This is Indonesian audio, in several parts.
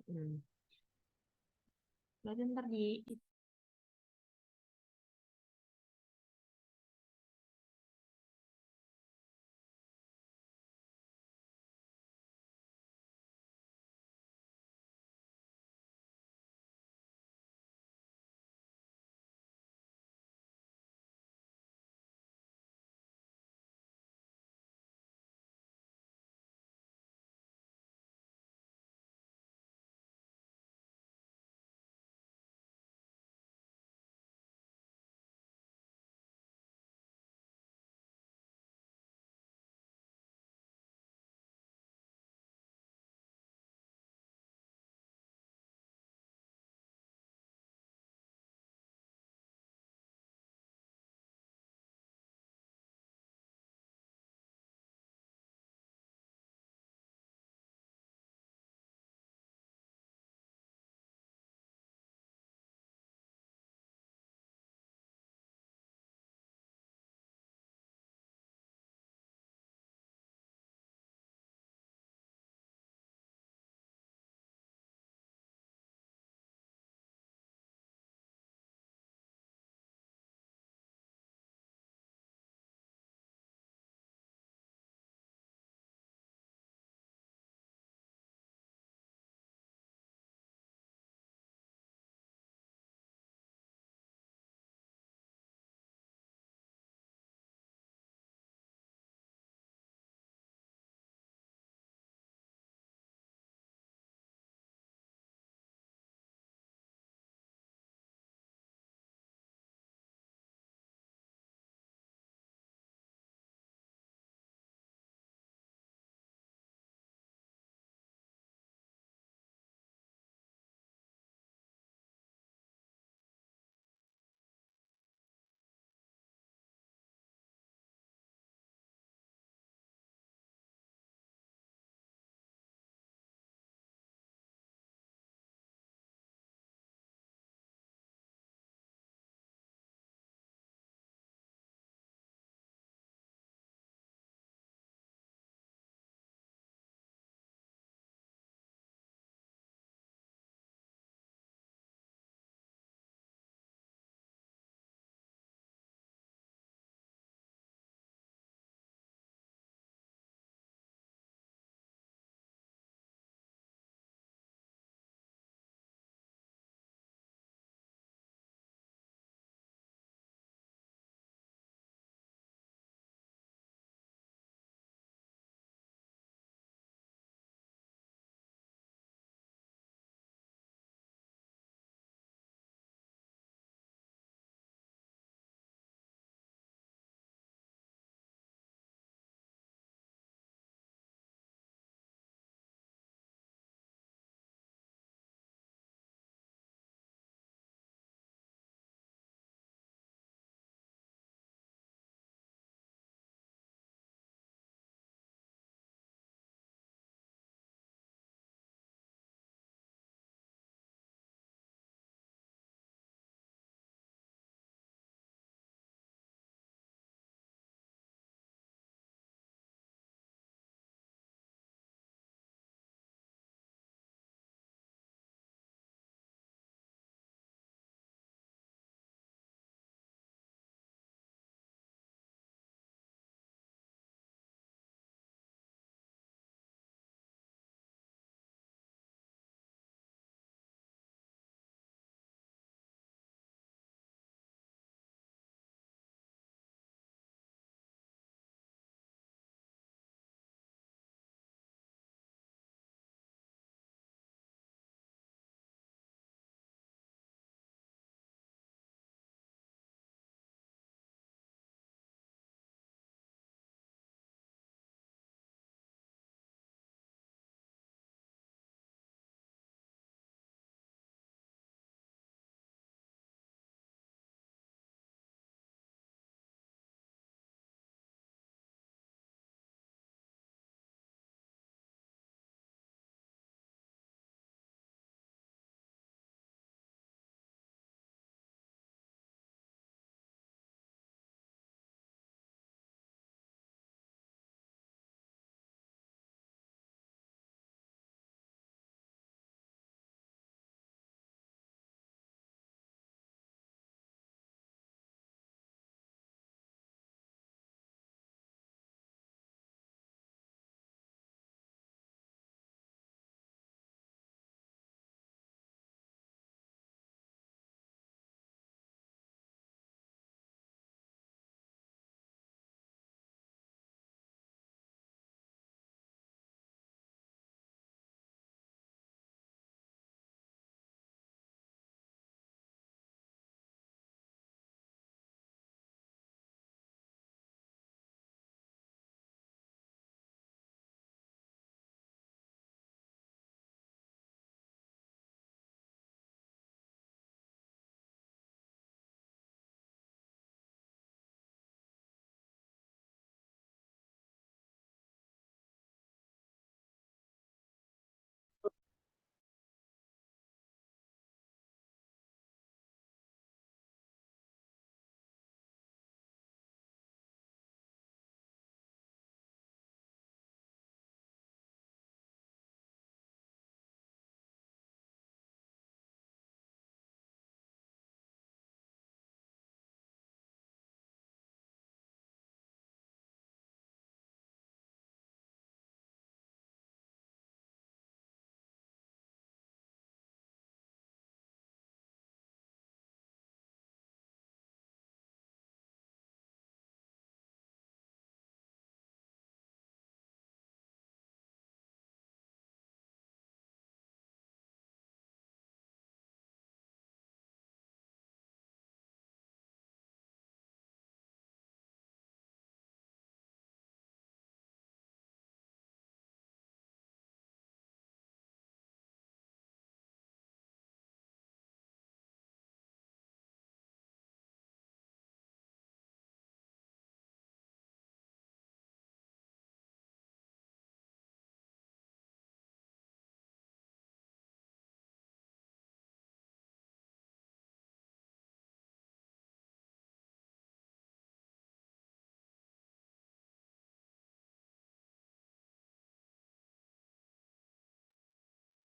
Hmm. Berarti ntar di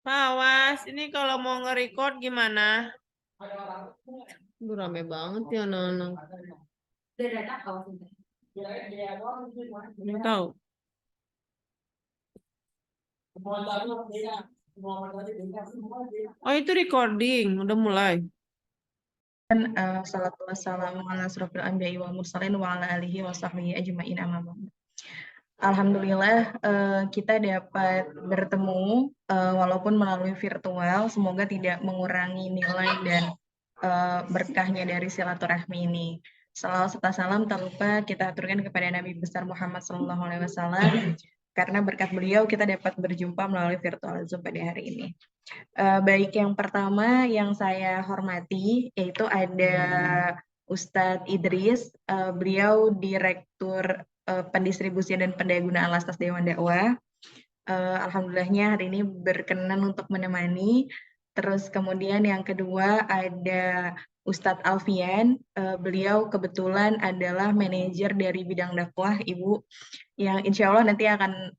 Pak Awas, ini kalau mau nge-record gimana? Aduh, rame banget ya anak-anak. Nggak tahu. Oh, itu recording, udah mulai. Salatu wassalamu ala asrofil anbiya'i wal mursalin wa ala alihi wa sahbihi ajma'in amma ba'd. Alhamdulillah kita dapat bertemu walaupun melalui virtual, semoga tidak mengurangi nilai dan berkahnya dari silaturahmi ini. Salawat serta salam tak lupa kita aturkan kepada Nabi besar Muhammad SAW, karena berkat beliau kita dapat berjumpa melalui virtual Zoom pada hari ini. Baik, yang pertama yang saya hormati yaitu ada Ustadz Idris, beliau Direktur Pendistribusian dan Pendayagunaan Lastas Dewan Dakwah. Alhamdulillahnya hari ini berkenan untuk menemani. Terus kemudian yang kedua ada Ustadz Alfian, beliau kebetulan adalah manajer dari bidang dakwah Ibu, yang insya Allah nanti akan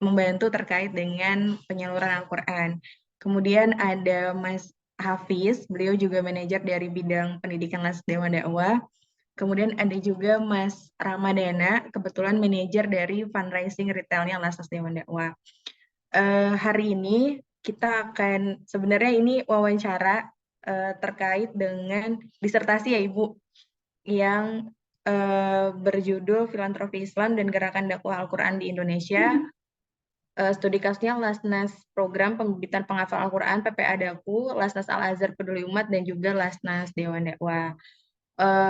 membantu terkait dengan penyaluran Al-Quran. Kemudian ada Mas Hafiz, beliau juga manajer dari bidang pendidikan Lastas Dewan Dakwah. Kemudian ada juga Mas Ramadana, kebetulan manajer dari fundraising retailnya Lastas Dewan Dakwah. Hari ini kita akan, sebenarnya ini wawancara terkait dengan disertasi ya Ibu, yang berjudul Filantropi Islam dan Gerakan Dakwah Al-Quran di Indonesia. Studi kasusnya Lasnas Program Pembibitan Penghafal Al-Quran PPA Daku, Lasnas Al-Azhar Peduli Umat, dan juga Lasnas Dewan Dakwah.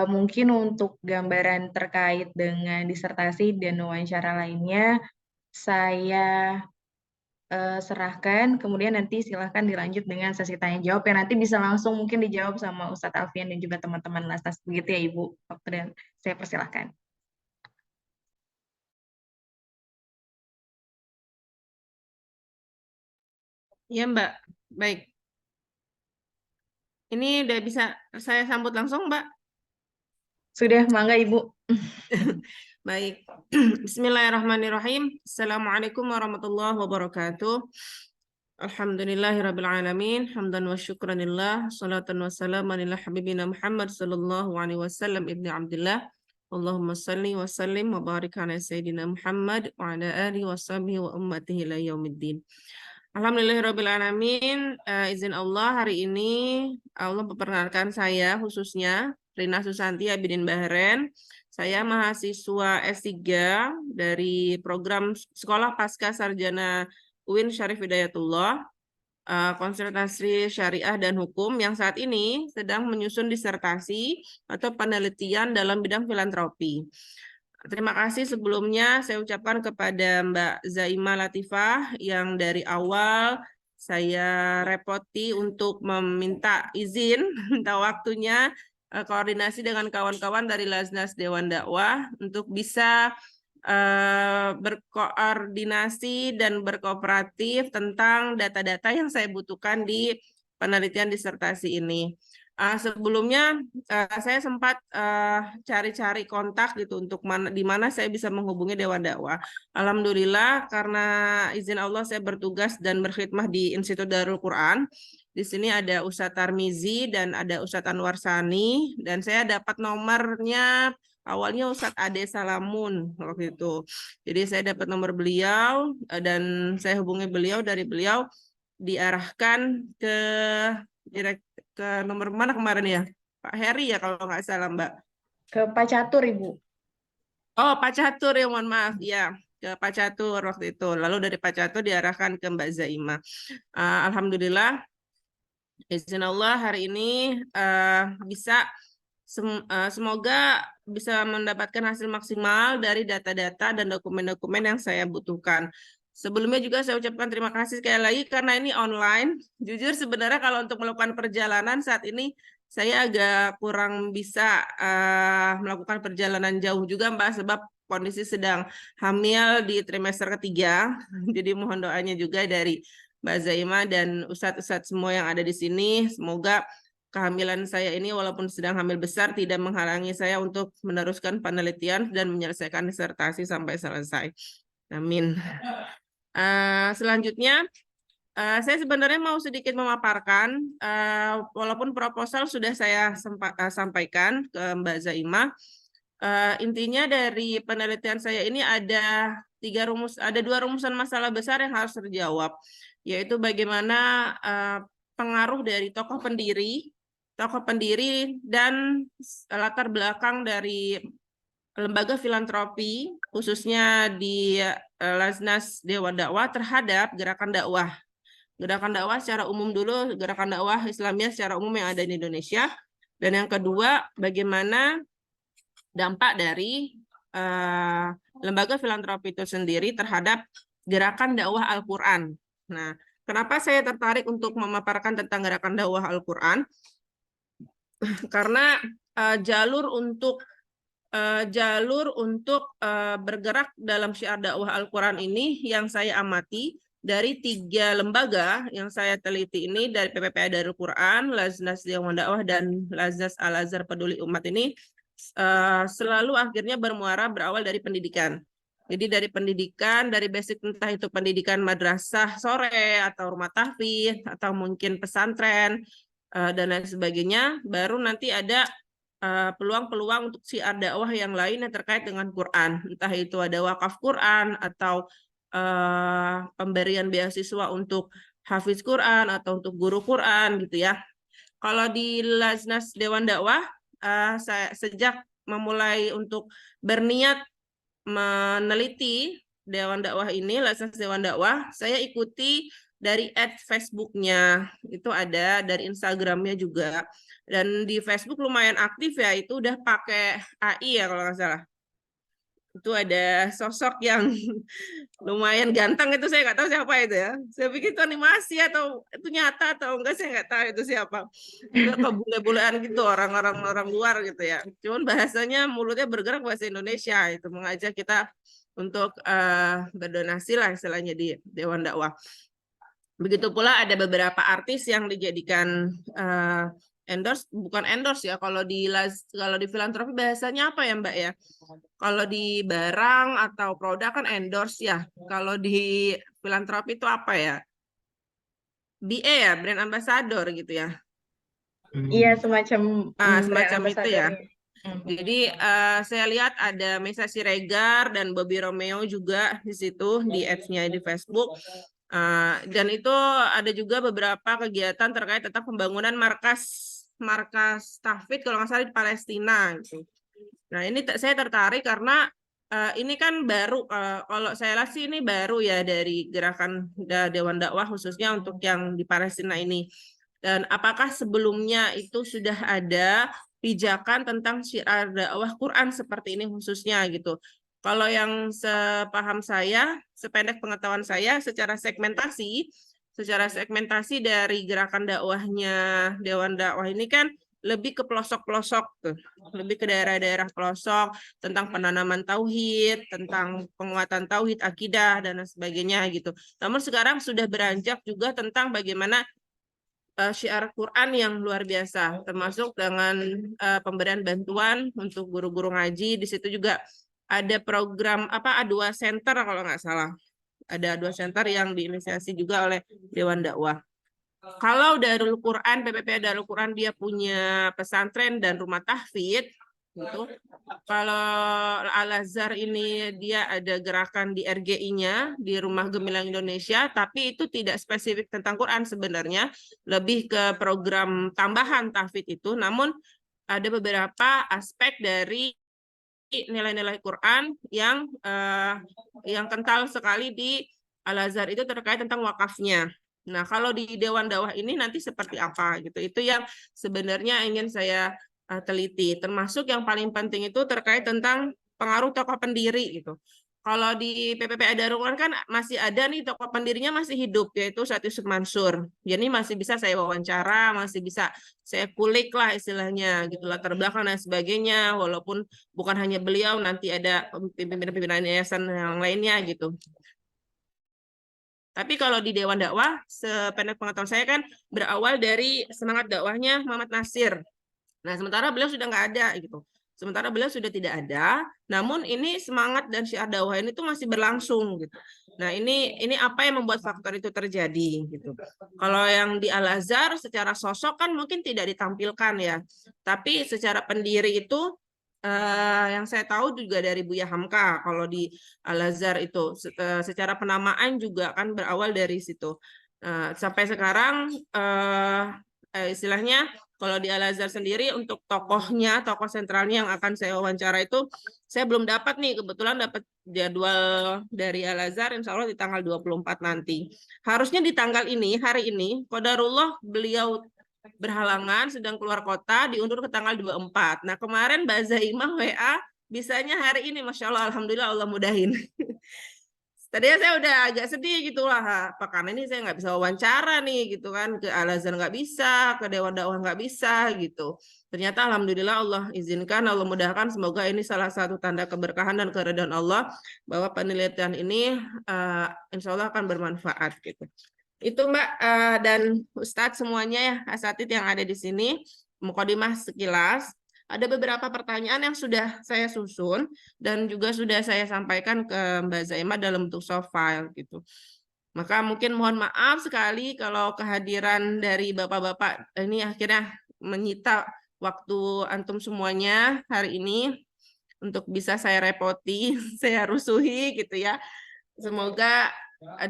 Mungkin untuk gambaran terkait dengan disertasi dan wawancara lainnya, saya serahkan, kemudian nanti silahkan dilanjut dengan sesi tanya jawab yang nanti bisa langsung mungkin dijawab sama Ustadz Alfian dan juga teman-teman Lasnas. Begitu ya Ibu, waktu dan saya persilahkan. Ya, Mbak. Baik. Ini udah bisa saya sambut langsung, Mbak? Sudah, mangga Ibu. Baik. Bismillahirrahmanirrahim. Assalamualaikum warahmatullahi wabarakatuh. Alhamdulillahirrabbilalamin. Hamdan wa syukranillah. Salatan wa salaman ila habibina Muhammad sallallahu alaihi wasallam ibni Abdullah. Allahumma salli wa sallim wa barik ala Sayyidina Muhammad wa ala alihi wa sahbihi wa ummatihi ila yaumiddin. Alhamdulillahirrabbilalamin. Izin Allah, hari ini Allah memperkenalkan saya khususnya Rina Susanti Abidin Bahren. Saya mahasiswa S3 dari program Sekolah Pasca Sarjana UIN Syarif Hidayatullah, konsentrasi syariah dan hukum, yang saat ini sedang menyusun disertasi atau penelitian dalam bidang filantropi. Terima kasih sebelumnya saya ucapkan kepada Mbak Zaima Latifah yang dari awal saya repoti untuk meminta izin, minta waktunya, koordinasi dengan kawan-kawan dari Lasnas Dewan Dakwah untuk bisa berkoordinasi dan berkooperatif tentang data-data yang saya butuhkan di penelitian disertasi ini. Sebelumnya saya sempat cari-cari kontak gitu untuk di mana saya bisa menghubungi Dewan Dakwah. Alhamdulillah karena izin Allah saya bertugas dan berkhidmah di Institut Darul Quran. Di sini ada Ustadz Tarmizi dan ada Ustadz Anwar Sani, dan saya dapat nomornya awalnya Ustadz Ade Salamun waktu itu. Jadi saya dapat nomor beliau dan saya hubungi beliau, dari beliau diarahkan ke ke nomor mana kemarin ya? Pak Heri ya kalau nggak salah Mbak. Ke Pak Catur Ibu. Oh, Pak Catur ya, mohon maaf. Ya, ke Pak Catur waktu itu. Lalu dari Pak Catur diarahkan ke Mbak Zaima. Alhamdulillah, izin Allah hari ini bisa semoga bisa mendapatkan hasil maksimal dari data-data dan dokumen-dokumen yang saya butuhkan. Sebelumnya juga saya ucapkan terima kasih sekali lagi karena ini online. Jujur sebenarnya kalau untuk melakukan perjalanan saat ini saya agak kurang bisa melakukan perjalanan jauh juga Mbak, sebab kondisi sedang hamil di trimester ketiga. Jadi mohon doanya juga dari Mbak Zaima dan ustadz-ustadz semua yang ada di sini. Semoga kehamilan saya ini walaupun sedang hamil besar tidak menghalangi saya untuk meneruskan penelitian dan menyelesaikan disertasi sampai selesai. Amin. Selanjutnya Saya sebenarnya mau sedikit memaparkan, walaupun proposal sudah saya sampaikan ke Mbak Zaimah. Intinya dari penelitian saya ini ada dua rumusan masalah besar yang harus terjawab, yaitu bagaimana pengaruh dari tokoh pendiri dan latar belakang dari lembaga filantropi, khususnya di Laznas Dewan Dakwah terhadap gerakan dakwah. Gerakan dakwah secara umum dulu, gerakan dakwah Islamiyah secara umum yang ada di Indonesia. Dan yang kedua, bagaimana dampak dari lembaga filantropi itu sendiri terhadap gerakan dakwah Al-Quran. Nah, kenapa saya tertarik untuk memaparkan tentang gerakan dakwah Al-Quran? Karena jalur untuk bergerak dalam syiar dakwah Al-Quran ini yang saya amati dari 3 lembaga yang saya teliti ini, dari PPPA Darul Quran, Laznas Dewan Dakwah, dan Laznas Al-Azhar Peduli Umat ini selalu akhirnya berawal dari pendidikan. Jadi dari pendidikan, dari basic, entah itu pendidikan madrasah sore atau rumah tahfidz atau mungkin pesantren dan lain sebagainya, baru nanti ada peluang-peluang untuk syiar dakwah yang lain yang terkait dengan Quran, entah itu ada wakaf Quran atau pemberian beasiswa untuk hafiz Quran atau untuk guru Quran gitu ya. Kalau di Laznas Dewan Dakwah, saya sejak memulai untuk berniat meneliti Dewan Dakwah ini, Laznas Dewan Dakwah, saya ikuti dari @Facebook-nya, itu ada, dari Instagram-nya juga. Dan di Facebook lumayan aktif ya, itu udah pakai AI ya kalau nggak salah. Itu ada sosok yang lumayan ganteng, itu saya nggak tahu siapa itu ya. Saya pikir itu animasi atau itu nyata atau enggak, saya nggak tahu itu siapa. Udah kebule-bulean gitu, orang luar gitu ya. Cuman bahasanya, mulutnya bergerak bahasa Indonesia, itu mengajak kita untuk berdonasi lah istilahnya di Dewan Dakwah. Begitu pula ada beberapa artis yang dijadikan bukan endorse ya, kalau di filantropi bahasanya apa ya Mbak ya? Kalau di barang atau produk kan endorse ya. Kalau di filantropi itu apa ya? BA ya, brand ambassador gitu ya. Iya, semacam brand Semacam itu ya. ambassador. Jadi saya lihat ada Meisya Siregar dan Bobby Romeo juga di situ di ads-nya di Facebook. Dan itu ada juga beberapa kegiatan terkait tentang pembangunan markas tahfidz kalau nggak salah di Palestina gitu. Nah, ini saya tertarik karena ini kan baru, kalau saya lihat sih ini baru ya dari gerakan Dewan Dakwah khususnya untuk yang di Palestina ini. Dan apakah sebelumnya itu sudah ada pijakan tentang syiar dakwah Quran seperti ini khususnya gitu. Kalau yang sepaham saya, sependek pengetahuan saya, secara segmentasi dari gerakan dakwahnya Dewan Dakwah ini kan lebih ke pelosok-pelosok tuh, lebih ke daerah-daerah pelosok tentang penanaman tauhid, tentang penguatan tauhid, akidah dan sebagainya gitu. Namun sekarang sudah beranjak juga tentang bagaimana syiar Quran yang luar biasa, termasuk dengan pemberian bantuan untuk guru-guru ngaji. Di situ juga ada program A2 Center kalau nggak salah. Ada A2 Center yang diinisiasi juga oleh Dewan Dakwah. Kalau Darul Quran, PPP Darul Quran dia punya pesantren dan rumah tahfidz gitu. Kalau Al-Azhar ini dia ada gerakan di RGI-nya, di Rumah Gemilang Indonesia, tapi itu tidak spesifik tentang Quran sebenarnya, lebih ke program tambahan tahfidz itu. Namun ada beberapa aspek dari nilai-nilai Quran yang kental sekali di Al-Azhar itu terkait tentang wakafnya. Nah, kalau di Dewan Dakwah ini nanti seperti apa gitu. Itu yang sebenarnya ingin saya teliti. Termasuk yang paling penting itu terkait tentang pengaruh tokoh pendiri gitu. Kalau di PPPA Darul Quran kan masih ada nih tokoh pendirinya masih hidup, yaitu Ustaz Yusuf Mansur. Jadi masih bisa saya wawancara, masih bisa saya kulik lah istilahnya gitu, latar belakang dan sebagainya. Walaupun bukan hanya beliau, nanti ada pimpinan-pimpinan yayasan yang lainnya gitu. Tapi kalau di Dewan Dakwah, sependek pengetahuan saya kan berawal dari semangat dakwahnya Muhammad Nasir. Nah, sementara beliau sudah nggak ada gitu. sementara beliau sudah tidak ada, namun ini semangat dan syiar dakwah ini tuh masih berlangsung gitu. Nah, ini apa yang membuat faktor itu terjadi gitu. Kalau yang di Al-Azhar secara sosok kan mungkin tidak ditampilkan ya, tapi secara pendiri itu yang saya tahu juga dari Buya Hamka. Kalau di Al-Azhar itu secara penamaan juga kan berawal dari situ. Sampai sekarang istilahnya kalau di Al-Azhar sendiri untuk tokohnya, tokoh sentralnya yang akan saya wawancara itu saya belum dapat nih, kebetulan dapat jadwal dari Al-Azhar insya Allah di tanggal 24 nanti. Harusnya di tanggal ini, hari ini, qadarullah beliau berhalangan sedang keluar kota diundur ke tanggal 24. Nah, kemarin Mbak Zaimah WA bisanya hari ini, Masya Allah, Alhamdulillah Allah mudahin. Tadinya saya udah agak sedih gitu lah, apa karena ini saya nggak bisa wawancara nih gitu kan, ke Al-Azhar nggak bisa, ke Dewan Dakwah nggak bisa gitu. Ternyata Alhamdulillah Allah izinkan, Allah mudahkan, semoga ini salah satu tanda keberkahan dan keridhaan Allah bahwa penelitian ini insya Allah akan bermanfaat gitu. Itu Mbak dan Ustadz semuanya ya, asatidz yang ada di sini, mukadimah sekilas. Ada beberapa pertanyaan yang sudah saya susun dan juga sudah saya sampaikan ke Mbak Zaimah dalam bentuk soft file gitu. Maka mungkin mohon maaf sekali kalau kehadiran dari Bapak-Bapak ini akhirnya menyita waktu antum semuanya hari ini untuk bisa saya repoti, saya rusuhi gitu ya. Semoga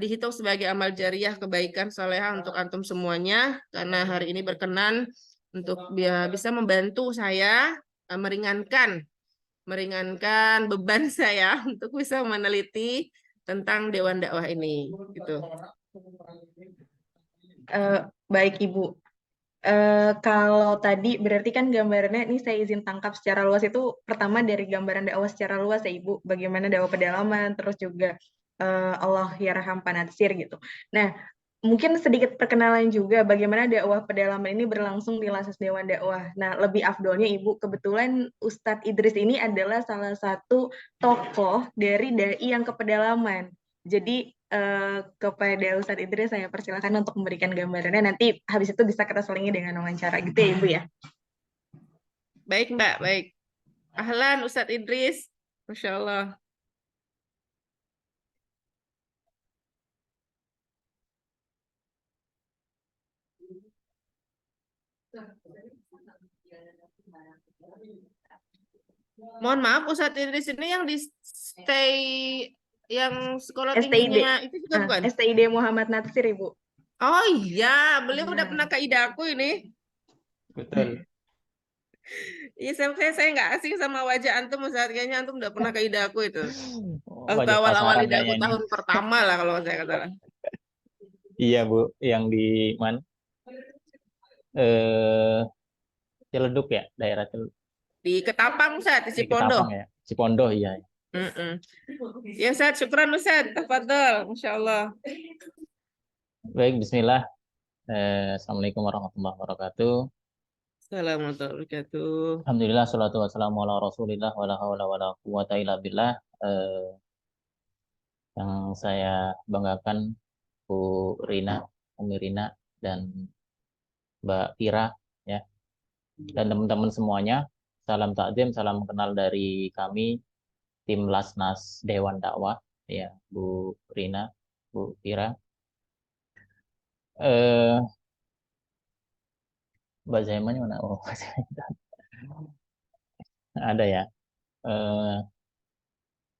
dihitung sebagai amal jariah kebaikan solehah untuk antum semuanya karena hari ini berkenan untuk bisa membantu saya meringankan beban saya untuk bisa meneliti tentang Dewan Dakwah ini gitu. Baik Ibu. Kalau tadi berarti kan gambarannya ini saya izin tangkap secara luas itu pertama dari gambaran dakwah secara luas ya Ibu, bagaimana dakwah pedalaman, terus juga Allah yarham panatsir gitu. Nah, mungkin sedikit perkenalan juga bagaimana dakwah pedalaman ini berlangsung di Lases Dewan Dakwah. Nah, lebih afdolnya Ibu, kebetulan Ustadz Idris ini adalah salah satu tokoh dari dai yang ke pedalaman. Jadi kepada Ustadz Idris saya persilakan untuk memberikan gambarannya. Nanti habis itu bisa kita selingi dengan wawancara gitu ya Ibu ya. Baik Mbak, baik. Ahlan Ustadz Idris, Masya Allah. Mohon maaf Ustadz Idris ini yang di stay yang sekolah STID. tingginya itu juga bukan? STID Muhammad Natsir Ibu. Oh iya, beliau udah pernah ke idaku ini. Betul. Iya, saya nggak asing sama wajah antum, Ustadz. Kayaknya antum udah pernah ke idaku itu. Waktu Wajah awal-awal pasaran idaku kayaknya. tahun pertama lah kalau saya katakan. Iya Bu, yang di mana? Ciledug ya, daerah Ciledug. Di Ketapang, Ustadz, di Di Cipondo. Ketapang ya, Cipondo iya. Ya, Ustadz, syukran Ustadz. Tafadhol, Masya Allah. Baik, Bismillah. Assalamualaikum warahmatullahi wabarakatuh. Assalamualaikum warahmatullahi wabarakatuh. Alhamdulillah, salatu wassalamu ala rasulillah, wala hawla wala quwata illa billah. Yang saya banggakan Bu Rina, Umi Rina, dan Mbak Ira, ya, dan teman-teman semuanya. Salam takdim, salam kenal dari kami, tim Lasnas Dewan Dakwah, ya, Bu Rina, Bu Ira. Mbak Zaiman mana? Oh, Mbak Zaiman. Ada ya.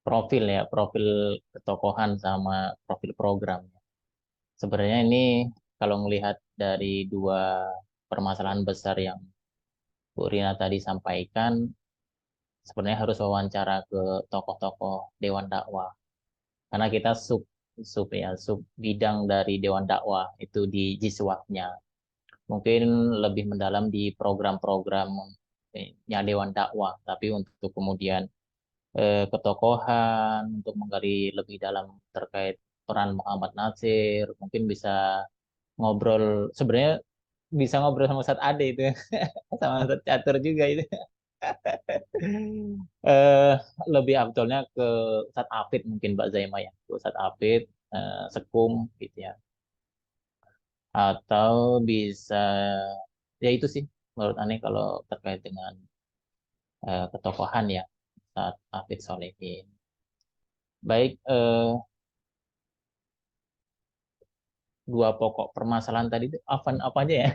Profil ya, profil ketokohan sama profil program. Sebenarnya ini kalau melihat dari dua permasalahan besar yang Bu Rina tadi sampaikan, sebenarnya harus wawancara ke tokoh-tokoh Dewan Dakwah. Karena kita sub bidang dari Dewan Dakwah itu di Jiswaknya. Mungkin lebih mendalam di program-programnya Dewan Dakwah, tapi untuk kemudian ketokohan, untuk menggali lebih dalam terkait peran Muhammad Natsir, mungkin bisa ngobrol, sebenarnya bisa ngobrol sama Ustadz Ade itu, sama Ustadz Catur juga itu. Lebih afdolnya ke Ustadz Afid mungkin Mbak Zaima ya, Ustadz Afid, Sekum gitu ya. Atau bisa, ya itu sih menurut Ane kalau terkait dengan ketokohan ya saat Hafidz Sholihin. Baik, dua pokok permasalahan tadi itu apa aja ya?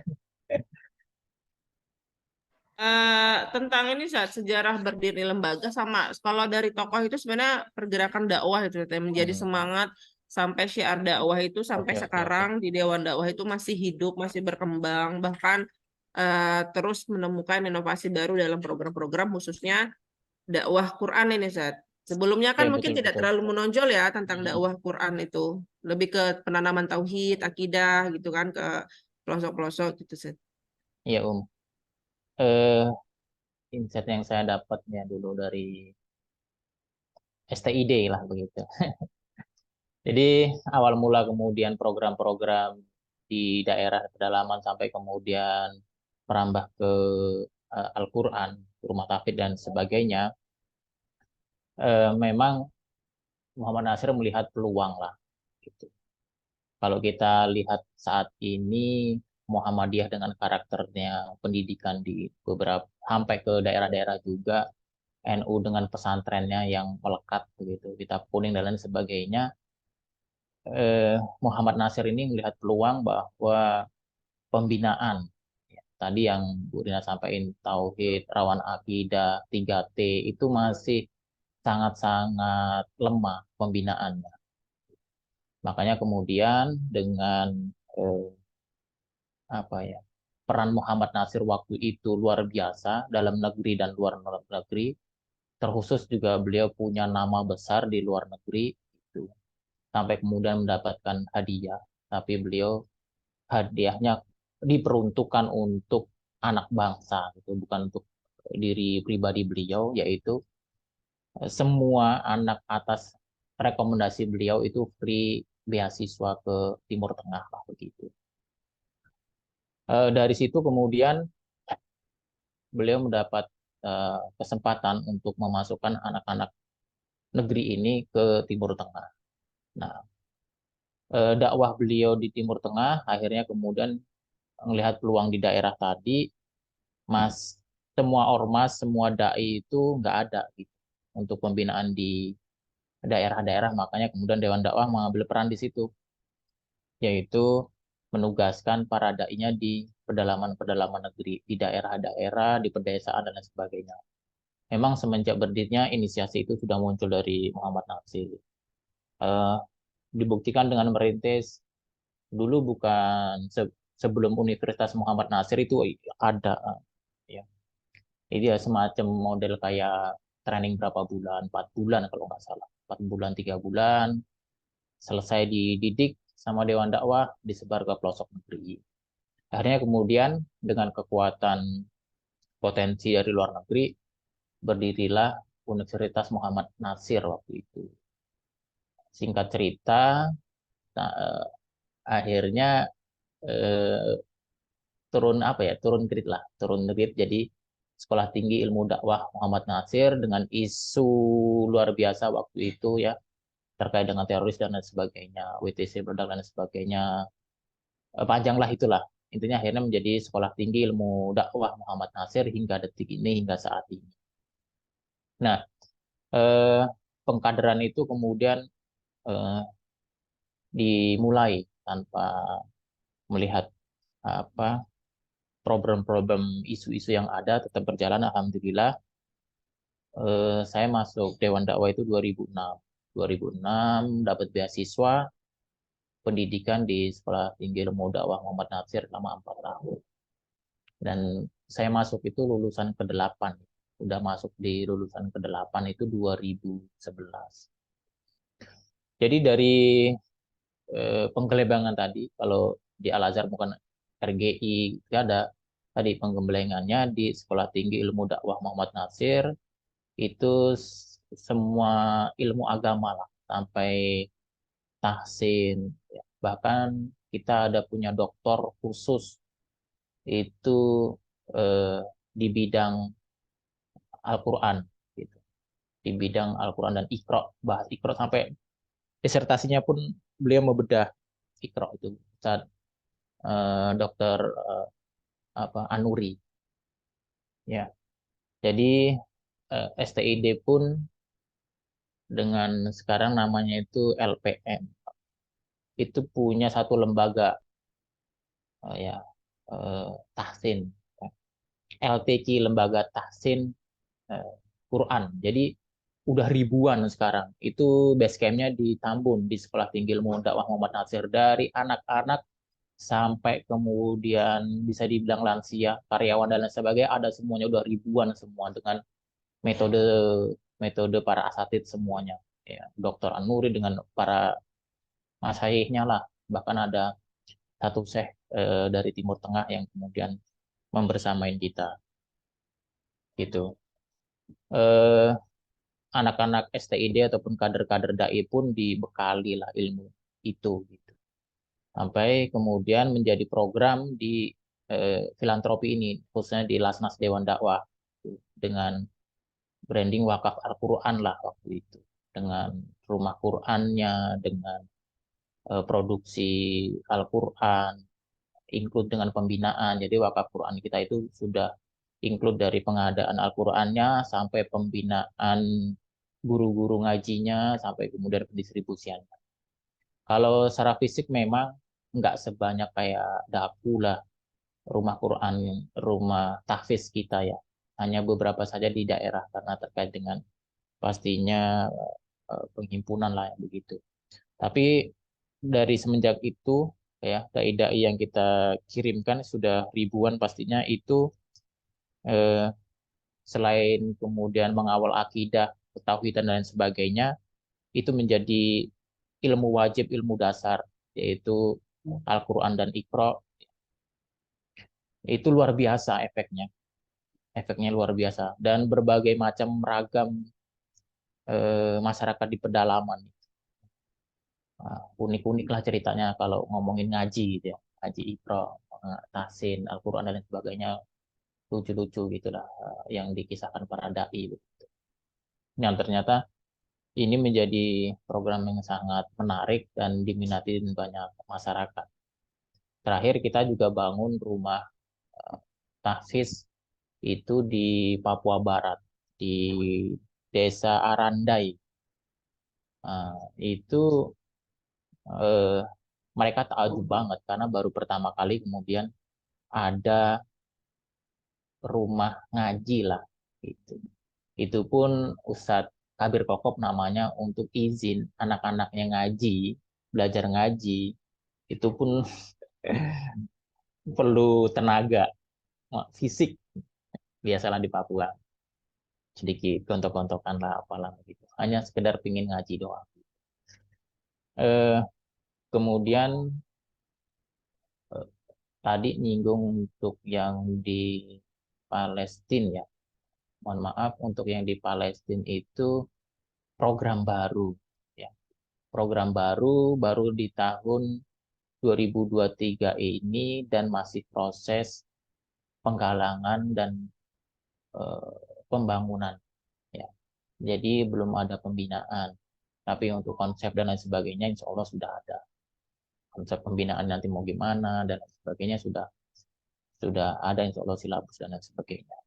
Tentang ini Zat, sejarah berdiri lembaga sama kalau dari tokoh itu sebenarnya pergerakan dakwah itu Zat, yang menjadi Hmm, semangat sampai syiar dakwah itu sampai oke. sekarang di Dewan Dakwah itu masih hidup, masih berkembang, bahkan terus menemukan inovasi baru dalam program-program khususnya dakwah Quran ini Zat. Sebelumnya Ya kan mungkin betul tidak betul. terlalu menonjol ya tentang Hmm, dakwah Quran itu, lebih ke penanaman tauhid, akidah gitu kan ke pelosok-pelosok gitu Zat. iya Eh, insight yang saya dapatnya dulu dari STID lah begitu. Jadi awal mula kemudian program-program di daerah pedalaman sampai kemudian merambah ke Al-Quran, rumah tahfidz dan sebagainya, memang Muhammad Nasir melihat peluang lah. Gitu. Kalau kita lihat saat ini Muhammadiyah dengan karakternya pendidikan di beberapa sampai ke daerah-daerah juga, NU dengan pesantrennya yang melekat begitu, Kitab Kuning dan lain sebagainya. Muhammad Nasir ini melihat peluang bahwa pembinaan ya, tadi yang Bu Rina sampaikan tauhid, rawan akidah, 3T itu masih sangat-sangat lemah pembinaannya. Makanya kemudian dengan eh, apa ya peran Muhammad Nasir waktu itu luar biasa dalam negeri dan luar negeri, terkhusus juga beliau punya nama besar di luar negeri itu sampai kemudian mendapatkan hadiah, tapi beliau hadiahnya diperuntukkan untuk anak bangsa gitu, bukan untuk diri pribadi beliau, yaitu semua anak atas rekomendasi beliau itu free beasiswa ke Timur Tengah lah begitu. Dari situ kemudian beliau mendapat kesempatan untuk memasukkan anak-anak negeri ini ke Timur Tengah. Nah, dakwah beliau di Timur Tengah akhirnya kemudian melihat peluang di daerah tadi, Mas, semua ormas, semua dai itu nggak ada gitu untuk pembinaan di daerah-daerah, makanya kemudian Dewan Dakwah mengambil peran di situ, yaitu menugaskan para dai-nya di pedalaman-pedalaman negeri, di daerah-daerah, di pedesaan dan lain sebagainya. Memang semenjak berdirinya inisiasi itu sudah muncul dari Muhammad Nasir. Eh, Dibuktikan dengan merintis dulu bukan sebelum Universitas Muhammad Nasir itu ada ya. Jadi ya semacam model kayak training berapa bulan, 4 bulan kalau nggak salah, 4 bulan, 3 bulan, selesai dididik sama Dewan Dakwah, disebar ke pelosok negeri. Akhirnya kemudian dengan kekuatan potensi dari luar negeri, berdirilah Universitas Muhammad Nasir waktu itu. Singkat cerita, nah, akhirnya eh, turun apa ya, turun grade lah, turun grade jadi Sekolah Tinggi Ilmu Dakwah Muhammad Nasir dengan isu luar biasa waktu itu ya terkait dengan teroris dan lain sebagainya, WTC produk dan lain sebagainya. Panjang lah itulah. Intinya akhirnya menjadi Sekolah Tinggi Ilmu Dakwah Muhammad Nasir hingga detik ini, hingga saat ini. Nah, eh, pengkaderan itu kemudian eh, dimulai tanpa melihat apa problem-problem isu-isu yang ada tetap berjalan. Alhamdulillah, saya masuk Dewan Dakwah itu 2006. 2006 dapat beasiswa pendidikan di Sekolah Tinggi Ilmu Dakwah Muhammad Nasir selama 4 tahun. Dan saya masuk itu lulusan ke-8. Udah masuk di lulusan ke-8 itu 2011. Jadi dari penggelebangan tadi, kalau di Al-Azhar bukan RGI, itu ada tadi penggelebangannya di Sekolah Tinggi Ilmu Dakwah Muhammad Nasir, itu semua ilmu agama lah, sampai tahsin. Ya. Bahkan kita ada punya doktor khusus itu eh, di bidang Al-Quran, gitu. Di bidang Al-Quran dan Iqra, bahas Iqra sampai disertasinya pun beliau membedah Iqra itu. Ustaz Dokter Anuri. Ya, jadi STID pun dengan sekarang namanya itu LPM, itu punya satu lembaga ya, tahsin, LTQ, lembaga tahsin Quran. Jadi udah ribuan sekarang. Itu base camp-nya di Tambun, di Sekolah Tinggi Ilmu Dakwah Muhammad Nasir. Dari anak-anak sampai kemudian bisa dibilang lansia, karyawan dan lain sebagainya, ada semuanya, udah ribuan semua dengan metode metode para asatid semuanya. Ya, Dr. An-Nuri dengan para masyayihnya lah. Bahkan ada satu syekh dari Timur Tengah yang kemudian membersamain kita gitu. Eh, Anak-anak STID ataupun kader-kader dai pun dibekali lah ilmu itu gitu. Sampai kemudian menjadi program di filantropi ini, khususnya di Lasnas Dewan Dakwah dengan branding wakaf Al-Quran lah waktu itu, dengan rumah Qurannya, dengan produksi Al-Quran, include dengan pembinaan. Jadi wakaf Quran kita itu sudah include dari pengadaan Al-Qurannya sampai pembinaan guru-guru ngajinya sampai kemudian pendistribusiannya. Kalau secara fisik memang nggak sebanyak kayak Daku lah, rumah Quran, rumah tahfiz kita ya. Hanya beberapa saja di daerah karena terkait dengan pastinya penghimpunan lah yang begitu. Tapi dari semenjak itu ya, dai-dai yang kita kirimkan sudah ribuan pastinya itu, eh, selain kemudian mengawal akidah, ketauhidan dan lain sebagainya, itu menjadi ilmu wajib, ilmu dasar, yaitu Al-Quran dan Iqra. Itu luar biasa efeknya. Efeknya luar biasa. Dan berbagai macam ragam masyarakat di pedalaman. Unik-unik lah ceritanya kalau ngomongin ngaji gitu ya. Ngaji Iqra, tahsin, Al-Quran dan lain sebagainya. Lucu-lucu gitulah yang dikisahkan para dai. Begitu. Yang ternyata ini menjadi program yang sangat menarik dan diminati banyak masyarakat. Terakhir kita juga bangun rumah tahfiz itu di Papua Barat, di Desa Arandai. Nah, itu eh, mereka takjub banget karena baru pertama kali kemudian ada rumah ngaji lah. Gitu. Itu pun Ustadz Kabir Kokop namanya untuk izin anak-anaknya ngaji, belajar ngaji, itu pun perlu tenaga fisik, biasalah di Papua. Sedikit gontok-gontokan lah apalah gitu. Hanya sekedar pingin ngaji doang. Eh, Kemudian eh, tadi nyinggung untuk yang di Palestina ya. Mohon maaf untuk yang di Palestina itu program baru ya. Program baru di tahun 2023 ini dan masih proses penggalangan dan eh, pembangunan ya. Jadi belum ada pembinaan. Tapi untuk konsep dan lain sebagainya insya Allah sudah ada. Konsep pembinaan nanti mau gimana dan lain sebagainya sudah ada insya Allah silabus dan lain sebagainya.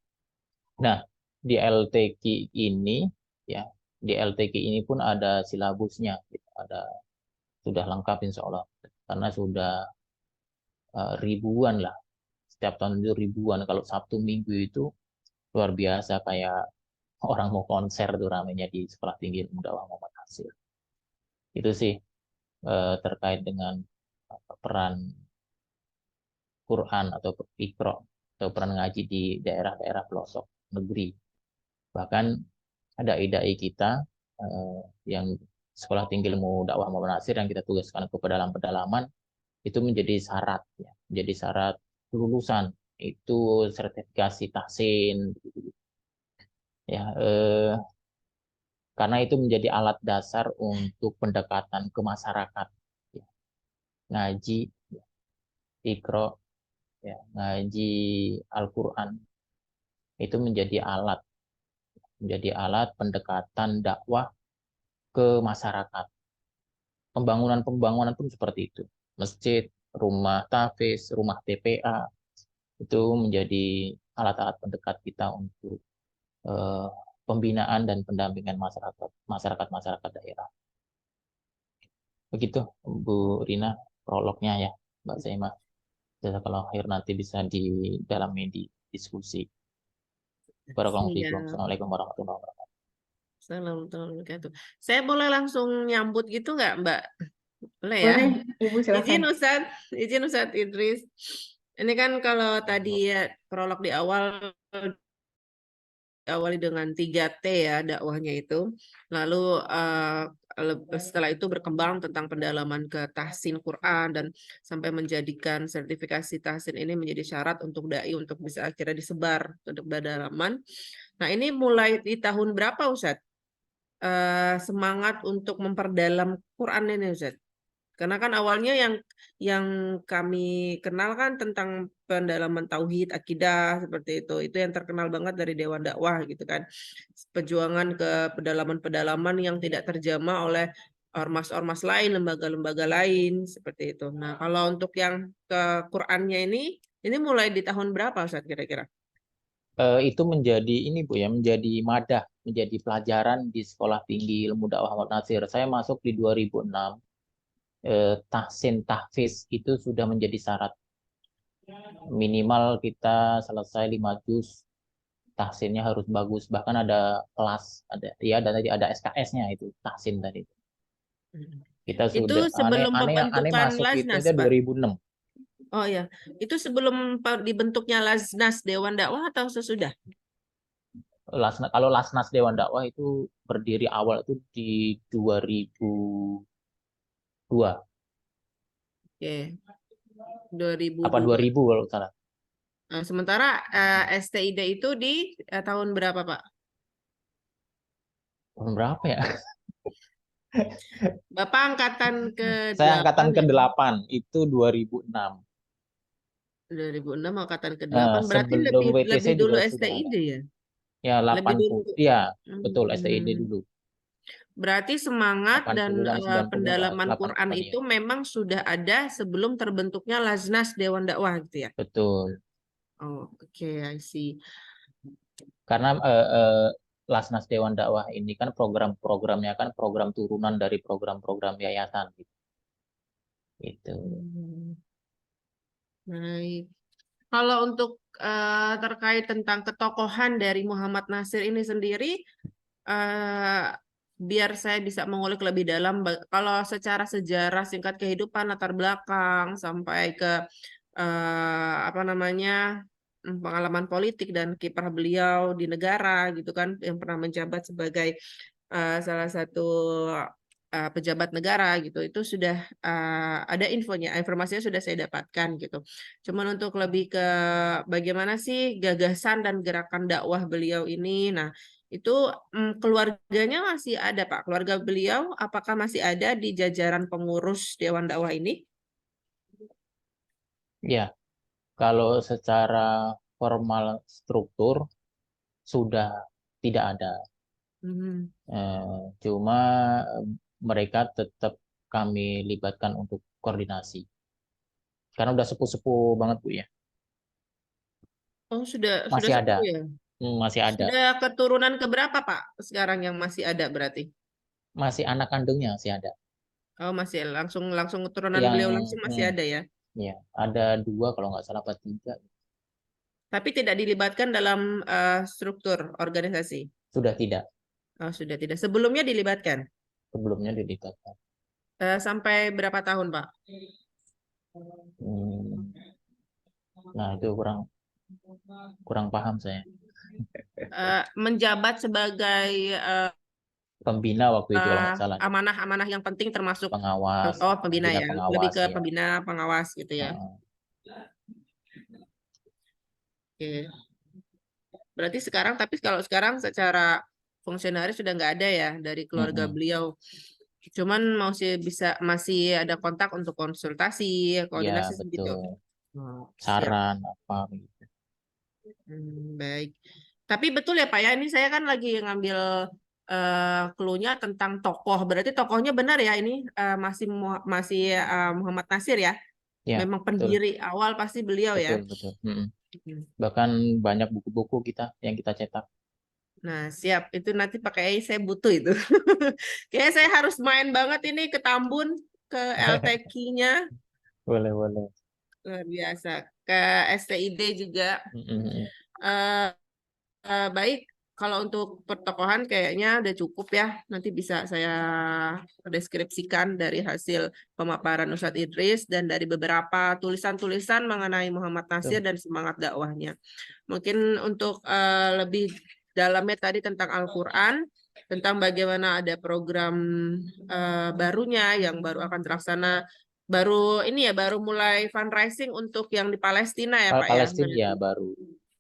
Nah, di LTQ ini ya, di LTQ ini pun ada silabusnya, gitu. Ada sudah lengkap insya Allah karena sudah ribuan lah. Setiap tahun itu ribuan. Kalau Sabtu Minggu itu luar biasa kayak orang mau konser tuh ramenya di Sekolah Tinggi Ilmu Dakwah Muhammad Nasir. Itu sih terkait dengan peran Quran atau Iqra atau peran ngaji di daerah-daerah pelosok negeri. Bahkan ada dai kita yang Sekolah Tinggi Ilmu Dakwah Muhammad Nasir yang kita tugaskan ke pedalaman-pedalaman itu menjadi syarat ya, menjadi syarat kelulusan itu sertifikasi tahsin ya, karena itu menjadi alat dasar untuk pendekatan ke masyarakat ya. Ngaji ya, Iqra ya, ngaji Al-Quran itu menjadi alat pendekatan dakwah ke masyarakat. Pembangunan pun seperti itu. Masjid, rumah tahfiz, rumah TPA itu menjadi alat-alat pendekat kita untuk pembinaan dan pendampingan masyarakat daerah. Begitu Bu Rina prolognya ya, Mbak Zaima. Jazakallahu khair, nanti bisa didalami di diskusi. Barakallahu Iya. fiikum. Assalamualaikum warahmatullahi wabarakatuh. Assalamualaikum warahmatullahi wabarakatuh. Saya boleh langsung nyambut gitu nggak, Mbak? Boleh ya? Boleh, Ibu Izin silakan. Ustadz Idris. Ini kan kalau tadi ya prolog di awal diawali dengan 3T ya dakwahnya itu. Lalu setelah itu berkembang tentang pendalaman ke tahsin Quran dan sampai menjadikan sertifikasi tahsin ini menjadi syarat untuk dai untuk bisa akhirnya disebar untuk pendalaman. Nah, ini mulai di tahun berapa, Ustadz? Semangat untuk memperdalam Quran ini, Ustadz? Karena kan awalnya yang kami kenal kan tentang pendalaman tauhid, akidah seperti itu. Itu yang terkenal banget dari Dewan Dakwah gitu kan. Perjuangan ke pedalaman-pedalaman yang tidak terjamah oleh ormas-ormas lain, lembaga-lembaga lain seperti itu. Nah, kalau untuk yang ke Qur'annya ini mulai di tahun berapa Ustaz kira-kira? Itu menjadi ini Bu ya, menjadi madah, menjadi pelajaran di Sekolah Tinggi Ilmu Dakwah Ahmad Nasir. Saya masuk di 2006. Tahsin tahfiz itu sudah menjadi syarat. Minimal kita selesai 5 juz, tahsinnya harus bagus. Bahkan ada kelas, dan tadi ada SKS-nya itu tahsin tadi. Kita Itu sudah sebelum aneh pembentukan masuk itu Laznas, aja Pak? 2006. Oh ya, itu sebelum dibentuknya Laznas Dewan Dakwah atau sesudah? Kalau Lasnas Dewan Dakwah itu berdiri awal itu di 2002. Oke, Apa 2002. 2000 kalau salah. Nah, sementara STID itu di tahun berapa, Pak? Tahun berapa ya? Bapak angkatan Saya angkatan ke-8 ya? ke-8, itu 2006. 2006 angkatan ke-8 berarti Sebelum lebih WTC dulu juga sudah STID ada. ya? Ya, Lebih dulu. 80. Iya, betul, STID Hmm. dulu. Berarti semangat dan 80-an, 90-an, pendalaman 88 Quran ya. itu memang sudah ada sebelum terbentuknya Laznas Dewan Dakwah gitu ya? Betul. Oh, oke, I see. Karena Lasnas Dewan Dakwah ini kan program-programnya kan program turunan dari program-program yayasan gitu. Gitu. Baik. Kalau untuk terkait tentang ketokohan dari Muhammad Nasir ini sendiri, biar saya bisa mengulik lebih dalam, kalau secara sejarah singkat kehidupan, latar belakang, sampai ke apa namanya pengalaman politik dan kiprah beliau di negara gitu kan, yang pernah menjabat sebagai salah satu pejabat negara gitu, itu sudah ada informasinya sudah saya dapatkan gitu. Cuman untuk lebih ke bagaimana sih gagasan dan gerakan dakwah beliau ini, nah itu keluarganya masih ada Pak, keluarga beliau apakah masih ada di jajaran pengurus Dewan Dakwah ini? Ya, kalau secara formal struktur sudah tidak ada. Cuma mereka tetap kami libatkan untuk koordinasi. Karena udah sepuh-sepuh banget Bu ya. Oh, sudah Masih ada. sepuh ya? Masih ada. Sudah keturunan keberapa Pak sekarang yang masih ada berarti? Masih anak kandungnya masih ada. Oh, masih langsung keturunan Yang beliau langsung masih ada ya? ya, ada 2 kalau nggak salah apa 3. Tapi tidak dilibatkan dalam struktur organisasi. Sudah tidak. Oh, sudah tidak. Sebelumnya dilibatkan. Sebelumnya dilibatkan. Sampai berapa tahun, Pak? Nah, itu kurang paham saya. Menjabat sebagai Pembina waktu itu kalau nggak salah. amanah-amanah yang penting termasuk Pengawas. pembina ya, pengawas, lebih ke ya. pembina pengawas gitu ya. Oke. Berarti tapi kalau sekarang secara fungsionaris sudah nggak ada ya dari keluarga beliau. Cuman masih ada kontak untuk konsultasi, koordinasi Ya, begitu. betul. Oh, Saran apa begitu. Baik. Tapi betul ya Pak ya, ini saya kan lagi ngambil clue-nya tentang tokoh. Berarti tokohnya benar ya ini masih Muhammad Nasir ya? Ya, Memang betul. pendiri awal pasti beliau ya? Betul. Bahkan banyak buku-buku yang kita cetak. Nah, siap. Itu nanti pakai saya butuh itu. Kayaknya saya harus main banget ini ke Tambun, ke LTQ-nya. Boleh, boleh. Luar biasa. Ke STID juga. Mm-mm. Eh, baik, kalau untuk pertokohan kayaknya udah cukup ya. Nanti bisa saya deskripsikan dari hasil pemaparan Ustadz Idris dan dari beberapa tulisan-tulisan mengenai Muhammad Nasir Betul. dan semangat dakwahnya. Mungkin untuk lebih dalamnya tadi tentang Al-Quran, tentang bagaimana ada program barunya yang baru akan terlaksana, baru ini ya, baru mulai fundraising untuk yang di Palestina ya Pak ya. Palestina ya baru.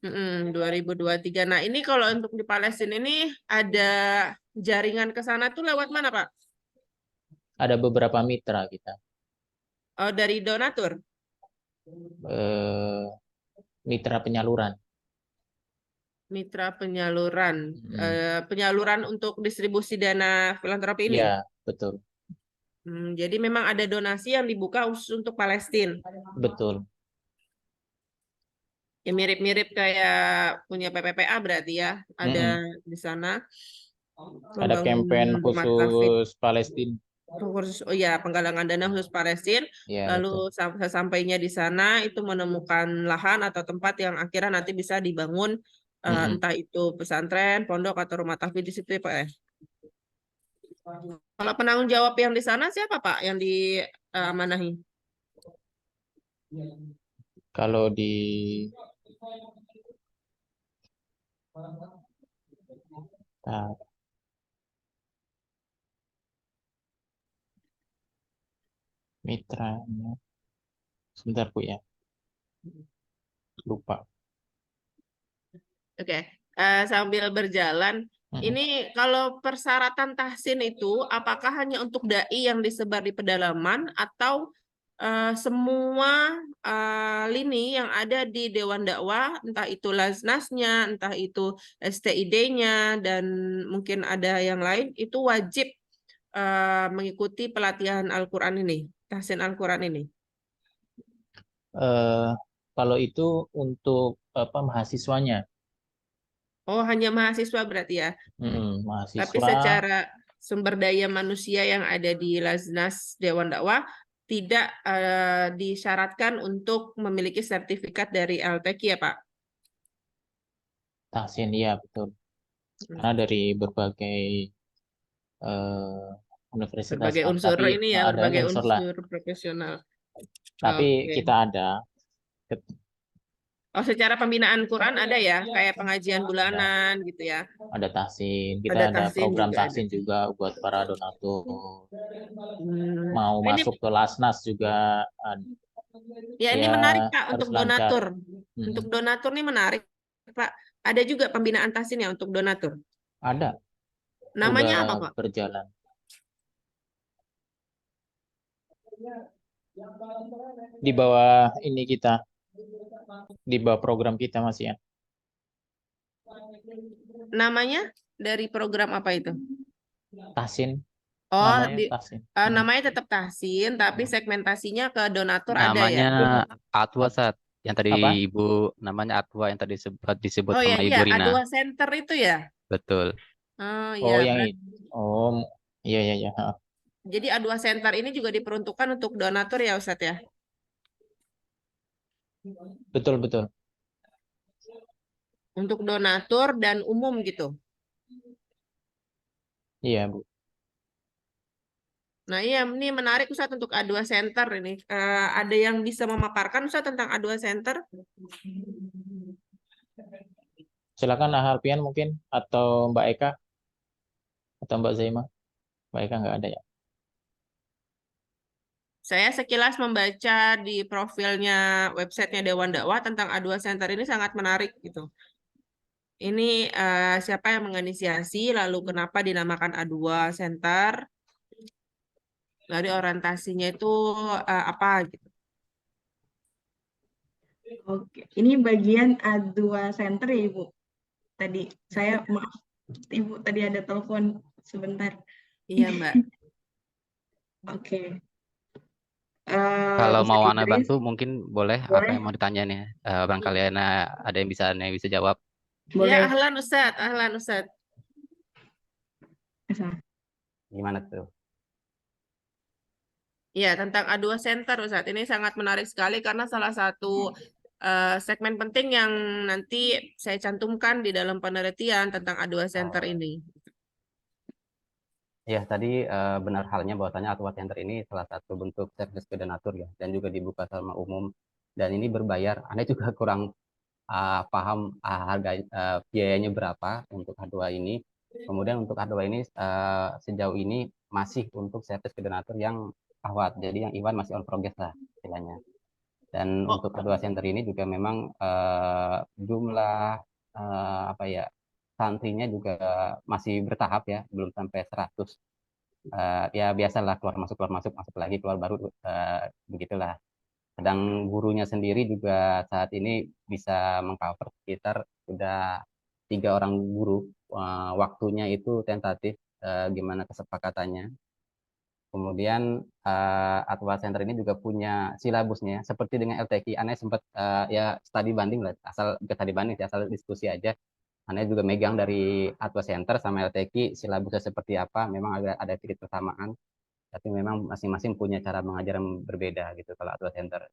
2023. Nah, ini kalau untuk di Palestina ini ada jaringan ke sana tuh lewat mana, Pak? Ada beberapa mitra kita. Oh, dari donatur. Eh, Mitra penyaluran. Mitra penyaluran. Mm. Penyaluran untuk distribusi dana filantropi ini. Ya, betul. Jadi memang ada donasi yang dibuka khusus untuk Palestina. Betul. Ya mirip-mirip kayak punya PPPA berarti ya. Ada di sana. Ada campaign Membangun rumah tahfidz. khusus Palestina. Oh ya, penggalangan dana khusus Palestina. Ya, Lalu betul. sesampainya di sana itu menemukan lahan atau tempat yang akhirnya nanti bisa dibangun entah itu pesantren, pondok atau rumah tahfidz di situ ya Pak ya. Kalau penanggung jawab yang di sana siapa Pak yang diamanahi? Kalau di Nah, mitranya, sebentar Bu ya, lupa. Oke, sambil berjalan, ini kalau persyaratan tahsin itu apakah hanya untuk dai yang disebar di pedalaman atau semua lini yang ada di Dewan Dakwah, entah itu Laznasnya, entah itu STID-nya, dan mungkin ada yang lain, itu wajib mengikuti pelatihan Al-Quran ini, tahsin Al-Quran ini? Kalau itu untuk mahasiswanya. Oh, hanya mahasiswa berarti ya? Tapi Mahasiswa secara sumber daya manusia yang ada di Laznas Dewan Dakwah tidak disyaratkan untuk memiliki sertifikat dari LTQ ya Pak? tahsin, ya betul. Karena dari berbagai universitas Berbagai kan, unsur tapi ini ya, ada berbagai unsur lah. unsur profesional. Tapi Oke. kita ada. Oh, secara pembinaan Quran ada ya, kayak pengajian bulanan gitu ya. Ada tahsin, kita Ada ada tahsin program juga ada. tahsin juga buat para donatur. Mau Ini masuk ke Lasnas juga ya ini ya menarik Pak harus untuk lancar. donatur. Untuk donatur ini menarik Pak. Ada juga pembinaan tahsin ya untuk donatur. Ada. Namanya Udah apa Pak? berjalan. Di bawah ini kita, di bawah program kita masih ya. Namanya dari program apa itu? Tahsin. Oh, Namanya tahsin. namanya tetap tahsin, tapi segmentasinya ke donatur ada ya? Namanya Atwa Sat. Yang tadi Apa? Ibu namanya Atwa yang tadi disebut Oh sama ya, Ibu iya, Rina. A2 Center itu ya? Betul. Oh Oh, ya, yang itu. Oh, iya iya iya. jadi A2 Center ini juga diperuntukkan untuk donatur ya Ustadz ya? Betul betul. Untuk donatur dan umum gitu. Iya, Bu. Nah iya, ini menarik Ustadz untuk A2 Center ini. Ada yang bisa memaparkan Ustadz tentang A2 Center? Silakan Harpian mungkin atau Mbak Eka atau Mbak Zaima. Mbak Eka nggak ada ya? Saya sekilas membaca di profilnya websitenya Dewan Dakwah tentang A2 Center ini sangat menarik gitu. Ini siapa yang menginisiasi, lalu kenapa dinamakan A2 Center, dari orientasinya itu apa gitu. Oke, ini bagian A2 Center ya Ibu. Tadi saya maaf, Ibu tadi ada telepon sebentar. Iya Mbak. Oke. Kalau mau Ustadz Ana Idris, bantu mungkin boleh, apa yang mau ditanya nih? Barangkali Ana ada yang bisa jawab. boleh. Ya, ahlan Ustadz, ahlan Ustadz. Gimana tuh? Ya, tentang A2 Center, Ustadz. Ini sangat menarik sekali karena salah satu segmen penting yang nanti saya cantumkan di dalam penelitian tentang A2 Center ini. Ya, tadi benar halnya bahwasanya A2 Center ini salah satu bentuk service koordinator ya, dan juga dibuka sama umum. Dan ini berbayar. Anda juga kurang paham harga biayanya berapa untuk A2 ini. Kemudian untuk A2 ini sejauh ini masih untuk service koordinator yang awat. Jadi yang Iwan masih on progress lah istilahnya. Dan untuk A2 Center ini juga memang jumlah apa ya, santrinya juga masih bertahap ya, belum sampai 100. Ya biasalah keluar masuk lagi, keluar baru, begitulah. Sedang gurunya sendiri juga saat ini bisa mengcover sekitar sudah 3 orang guru. Waktunya itu tentatif, gimana kesepakatannya. Kemudian A2 Center ini juga punya silabusnya, seperti dengan LTQ. Aneh sempat ya studi banding lah, bukan studi banding, asal diskusi aja. Aneh juga megang dari A2 Center sama LTQ, silabusnya seperti apa. Memang ada sedikit persamaan, tapi memang masing-masing punya cara mengajar yang berbeda gitu. Kalau A2 Center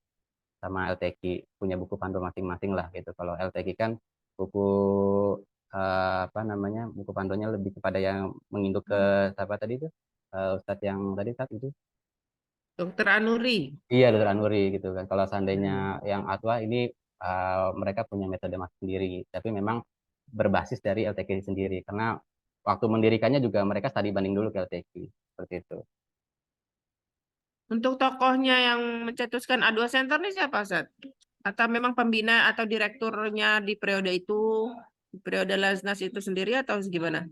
sama LTQ punya buku pandu masing-masing lah gitu. Kalau LTQ kan buku apa namanya, buku pandunya lebih kepada yang menginduk ke apa tadi itu, Ustadz yang tadi saat itu. Dokter Anuri. Iya, Dokter Anuri gitu kan. Kalau seandainya yang Atwa ini mereka punya metode masing sendiri, tapi memang berbasis dari LTQ sendiri. Karena waktu mendirikannya juga mereka studi banding dulu ke LTQ seperti itu. Untuk tokohnya yang mencetuskan A2 Center ini siapa, Ustadz? Atau memang pembina atau direkturnya di periode itu, di periode Lasnas itu sendiri atau gimana?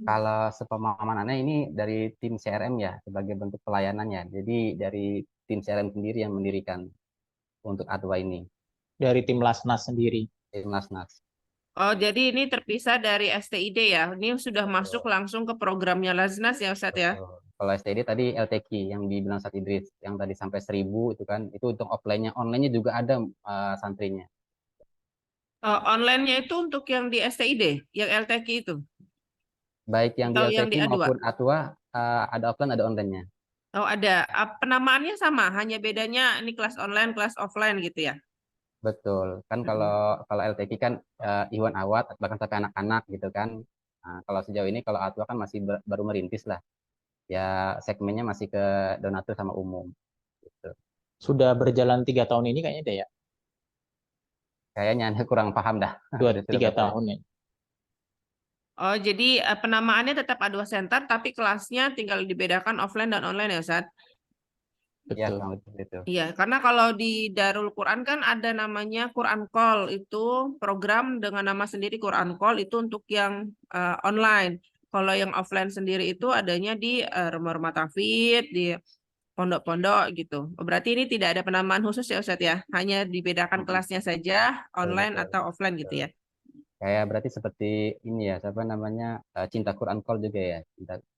Kalau sepemahaman Anda ini dari tim CRM ya, sebagai bentuk pelayanannya. Jadi dari tim CRM sendiri yang mendirikan untuk A2 ini, Dari tim Lasnas sendiri. tim Lasnas. Oh, jadi ini terpisah dari STID ya? Ini sudah masuk langsung ke programnya Lasnas ya, Ustadz ya? Betul. Kalau STD tadi LTQ yang dibilang Ustadz Idris, yang tadi sampai 1000 itu kan, itu untuk offline-nya. Online-nya juga ada santrinya. Online-nya itu untuk yang di STID, yang LTQ itu? Baik yang di Atau yang LTQ di A2? maupun A2, ada offline, ada online-nya. Oh, ada. Penamaannya sama, hanya bedanya ini kelas online, kelas offline gitu ya? Betul. Kan kalau LTQ kan Iwan Awad, bahkan sampai anak-anak gitu kan. Nah, kalau sejauh ini kalau A2 kan masih baru merintis lah. Ya segmennya masih ke donatur sama umum. Gitu. Sudah berjalan 3 tahun ini kayaknya deh ya. Kayaknya Anda kurang paham dah. Sudah 3 berapa? tahun ya. Oh, jadi penamaannya tetap A2 Center, tapi kelasnya tinggal dibedakan offline dan online ya, Ustadz? Ya, Betul. kurang lebih itu. Iya, karena kalau di Darul Quran kan ada namanya Quran Call, itu program dengan nama sendiri Quran Call itu untuk yang online. Kalau yang offline sendiri itu adanya di rumah-rumah tahfidz, di pondok-pondok gitu. Berarti ini tidak ada penamaan khusus ya Ustadz ya? Hanya dibedakan kelasnya saja, online Betul. atau offline gitu ya? Kayak berarti seperti ini ya, siapa namanya, Cinta Quran Call juga ya.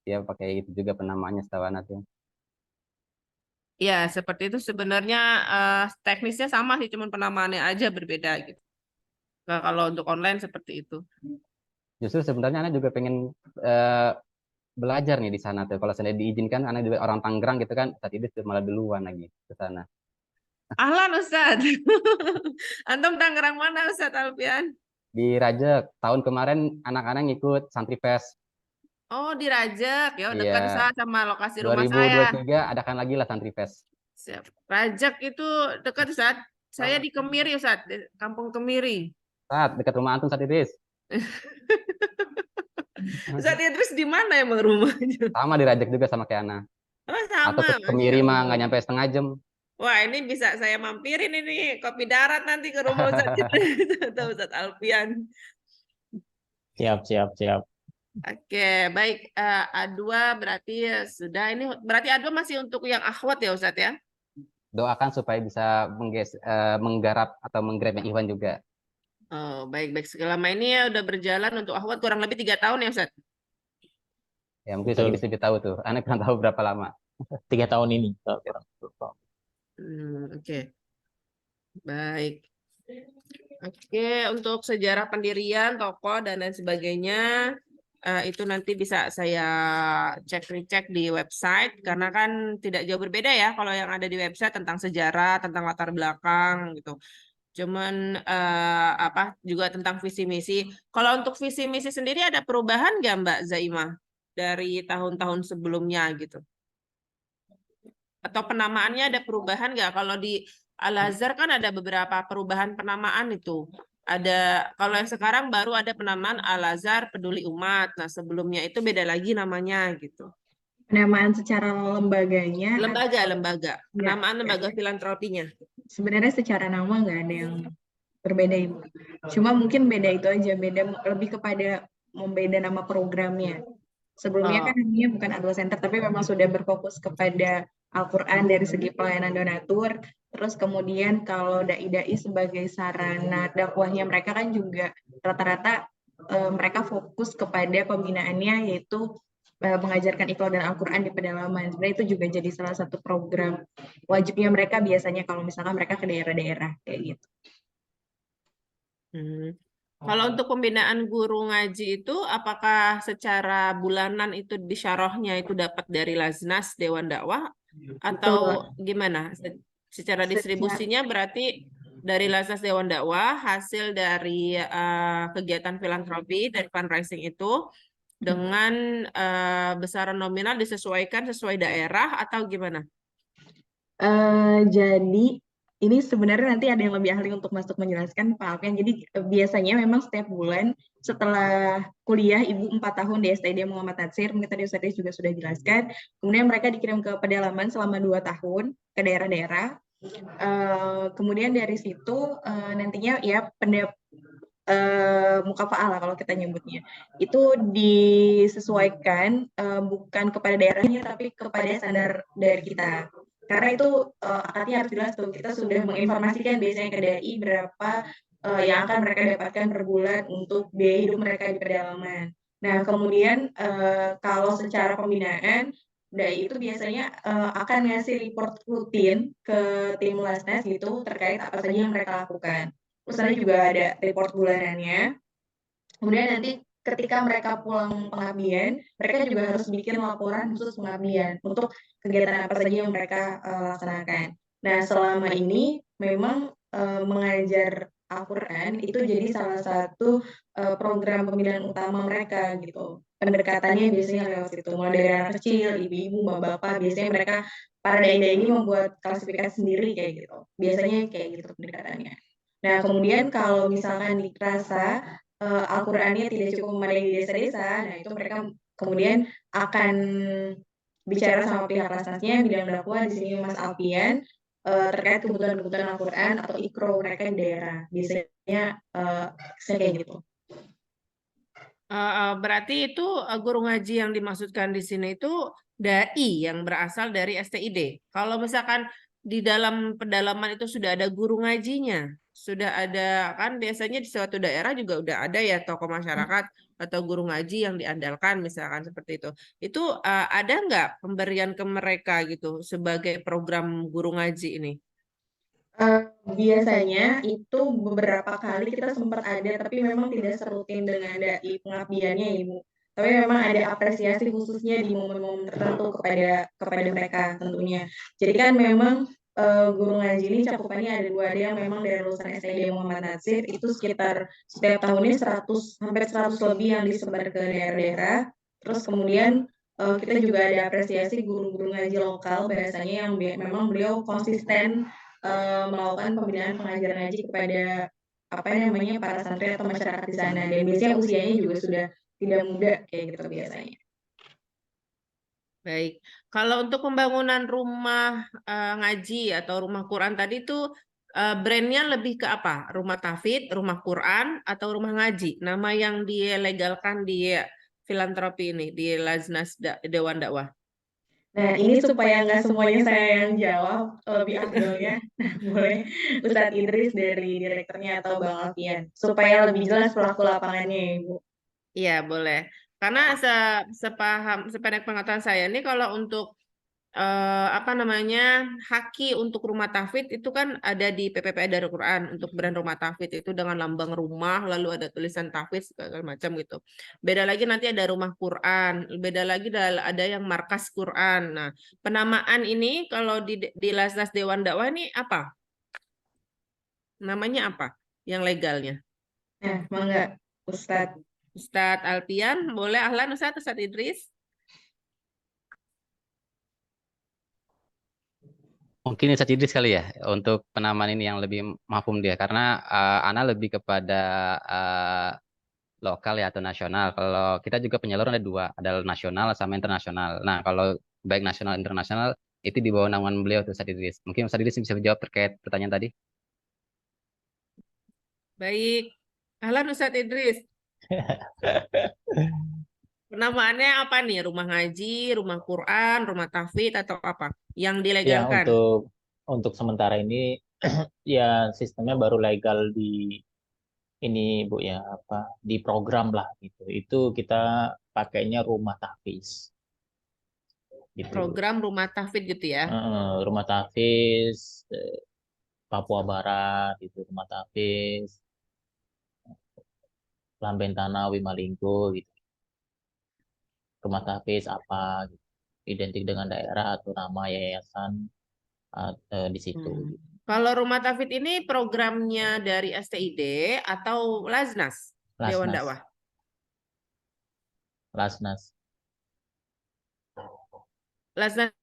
Dia pakai itu juga penamaannya setahu Anak tuh. Ya, seperti itu sebenarnya teknisnya sama sih, cuma penamaannya aja berbeda gitu. Nah, kalau untuk online seperti itu. Justru sebenarnya Anak juga pengen belajar nih di sana tuh. Kalau saya diizinkan, Anak juga orang Tangerang gitu kan, saat itu malah duluan lagi ke sana. Ahlan Ustadz. Antum Tangerang mana Ustadz Alfian? Di Rajek, tahun kemarin anak-anak ngikut santri fest. Oh, di Rajak. Ya, dekat Iya, Ustadz sama lokasi rumah saya. 2023 adakan lagi lah santri fest. Siap. Rajak itu dekat Ustadz. Saya di Kemiri Ustadz, di Kampung Kemiri. Saat dekat rumah antum saat Idris. Ustadz Idris di mana emang rumahnya? Sama di Rajek juga sama kayak Ana. Oh, Atau sama. ke Kemiri Masya mah Allah. nggak nyampe setengah jam. Wah, ini bisa saya mampirin ini kopi darat nanti ke rumah Ustadz Idris atau Ustadz Alfian. Siap, siap, siap. Oke, baik. A2 berarti sudah. Ini berarti A2 masih untuk yang akhwat ya Ustadz ya? Doakan supaya bisa menggarap atau menggrabnya Iwan juga. Oh, baik-baik. Selama ini ya udah berjalan untuk akhwat kurang lebih 3 tahun ya Ustadz? Ya mungkin Betul. sedikit tahu tuh. Ana kurang tahu berapa lama. 3 tahun ini. Oke. Baik. Oke, untuk sejarah pendirian, tokoh, dan lain sebagainya, itu nanti bisa saya cek-recek di website karena kan tidak jauh berbeda ya kalau yang ada di website tentang sejarah, tentang latar belakang gitu. Cuman apa juga tentang visi misi. Kalau untuk visi misi sendiri ada perubahan nggak Mbak Zaimah dari tahun-tahun sebelumnya gitu? Atau penamaannya ada perubahan nggak? Kalau di Al-Azhar kan ada beberapa perubahan penamaan itu. Ada kalau yang sekarang baru ada penamaan Al-Azhar Peduli Umat. Nah, sebelumnya itu beda lagi namanya gitu. Penamaan secara lembaganya Lembaga. ya, Penamaan lembaga filantropinya. sebenarnya secara nama nggak ada yang berbeda Ibu. Cuma mungkin beda itu aja, beda lebih kepada membeda nama programnya. Sebelumnya kan namanya bukan Adwa Center, tapi memang sudah berfokus kepada Al-Quran dari segi pelayanan donatur. Terus kemudian kalau dai-dai sebagai sarana dakwahnya mereka kan juga rata-rata mereka fokus kepada pembinaannya yaitu mengajarkan Iqra dan Al-Quran di pedalaman. Sebenarnya itu juga jadi salah satu program wajibnya mereka biasanya kalau misalkan mereka ke daerah-daerah kayak gitu. Kalau untuk pembinaan guru ngaji itu, apakah secara bulanan itu di syarahnya itu dapat dari Laznas Dewan Dakwah atau gimana? Secara distribusinya berarti dari Laznas Dewan Dakwah, hasil dari kegiatan filantropi dari fundraising itu dengan besaran nominal disesuaikan sesuai daerah atau gimana? Jadi ini sebenarnya nanti ada yang lebih ahli untuk masuk menjelaskan Pak Alfian. Jadi biasanya memang setiap bulan setelah kuliah Ibu 4 tahun di STID Muhammad Natsir, mungkin tadi Ustadz juga sudah jelaskan. Kemudian mereka dikirim ke pedalaman selama 2 tahun ke daerah-daerah. Kemudian dari situ nantinya ya mukafa'ah kalau kita nyebutnya itu disesuaikan bukan kepada daerahnya tapi kepada standar dari kita. Karena itu akadnya harus jelas tuh, kita sudah menginformasikan biasanya ke DAI berapa yang akan mereka dapatkan per bulan untuk biaya hidup mereka di pedalaman. Nah, kemudian kalau secara pembinaan, DAI itu biasanya akan ngasih report rutin ke tim Lasnas gitu terkait apa saja yang mereka lakukan. Terus nanti juga ada report bulanannya. Kemudian nanti ketika mereka pulang pengabdian, mereka juga harus bikin laporan khusus pengabdian untuk kegiatan apa saja yang mereka laksanakan. Nah, selama ini memang mengajar Al-Quran itu jadi salah satu program pembinaan utama mereka gitu. Pendekatannya biasanya lewat situ, mulai dari anak kecil, ibu-ibu, bapak-bapak, biasanya mereka para dai-dai ini membuat klasifikasi sendiri kayak gitu. Biasanya kayak gitu pendekatannya. Nah, kemudian kalau misalkan dirasa Al-Qurannya tidak cukup memadai di desa-desa, nah itu mereka kemudian akan bicara sama pihak Lasnasnya, bidang dakwah di sini Mas Alfian, terkait kebutuhan-kebutuhan Al-Quran atau Iqra mereka di daerah. Biasanya kayak gitu. Berarti itu guru ngaji yang dimaksudkan di sini itu dai yang berasal dari STID. Kalau misalkan di dalam pedalaman itu sudah ada guru ngajinya, sudah ada kan biasanya di suatu daerah juga udah ada ya tokoh masyarakat atau guru ngaji yang diandalkan misalkan seperti itu. Itu ada nggak pemberian ke mereka gitu sebagai program guru ngaji ini? Biasanya itu beberapa kali kita sempat ada, tapi memang tidak serutin dengan dai pengabdiannya Ibu. Tapi memang ada apresiasi khususnya di momen-momen tertentu kepada mereka tentunya. Jadi kan memang guru ngaji ini cakupannya ada 2, ada yang memang dari lulusan STID Muhammad Natsir itu sekitar setiap tahunnya hampir 100 lebih yang disebar ke daerah-daerah. Terus kemudian kita juga ada apresiasi guru-guru ngaji lokal bahasanya yang memang beliau konsisten melakukan pembinaan pengajaran ngaji kepada para santri atau masyarakat di sana, dan biasanya usianya juga sudah tidak muda kayak gitu biasanya. Baik, kalau untuk pembangunan rumah ngaji atau rumah Quran tadi itu brandnya lebih ke apa? Rumah tahfidz, rumah Quran, atau rumah ngaji? Nama yang dilegalkan di filantropi ini, di Laznas Dewan Dakwah. Nah, ini supaya nggak semuanya saya yang jawab, lebih afdolnya boleh Ustadz Idris dari direkturnya atau Bang Alfian, supaya lebih jelas pelaku lapangannya, Ibu. Iya, boleh. Karena sependek pengetahuan saya ini kalau untuk apa namanya, haki untuk rumah tahfidz itu kan ada di PPPA Darul Quran untuk brand rumah tahfidz itu dengan lambang rumah, lalu ada tulisan tahfidz segala macam gitu. Beda lagi nanti ada rumah Quran, beda lagi ada yang markas Quran. Nah, penamaan ini kalau di Lasnas Dewan Dakwah ini apa? Namanya apa? Yang legalnya? Nah, mangga Ustadz. Ustadz Alpian, boleh ahlan Ustadz Idris? Mungkin Ustadz Idris kali ya untuk penamaan ini yang lebih mafhum dia karena Ana lebih kepada lokal ya atau nasional. Kalau kita juga penyalur ada dua, ada nasional sama internasional. Nah, kalau baik nasional internasional itu di bawah naungan beliau tuh Ustadz Idris. Mungkin Ustadz Idris bisa menjawab terkait pertanyaan tadi. Baik. Ahlan Ustadz Idris. Penamaannya apa nih? Rumah ngaji, rumah Quran, rumah tahfidz atau apa? Yang Ya, dilegalkan. untuk sementara ini ya sistemnya baru legal di ini Bu ya, apa di program lah gitu. Itu kita pakainya rumah tahfidz gitu. Program rumah tahfidz gitu ya. Rumah tahfidz Papua Barat itu rumah tahfidz Lambentana Wimalinggo gitu. Rumah tahfidz apa gitu. Identik dengan daerah atau nama yayasan di situ. Hmm. Kalau rumah tahfidz ini programnya dari STID atau Lasnas Dewan Lasnas. Dakwah? Lasnas. Lasnas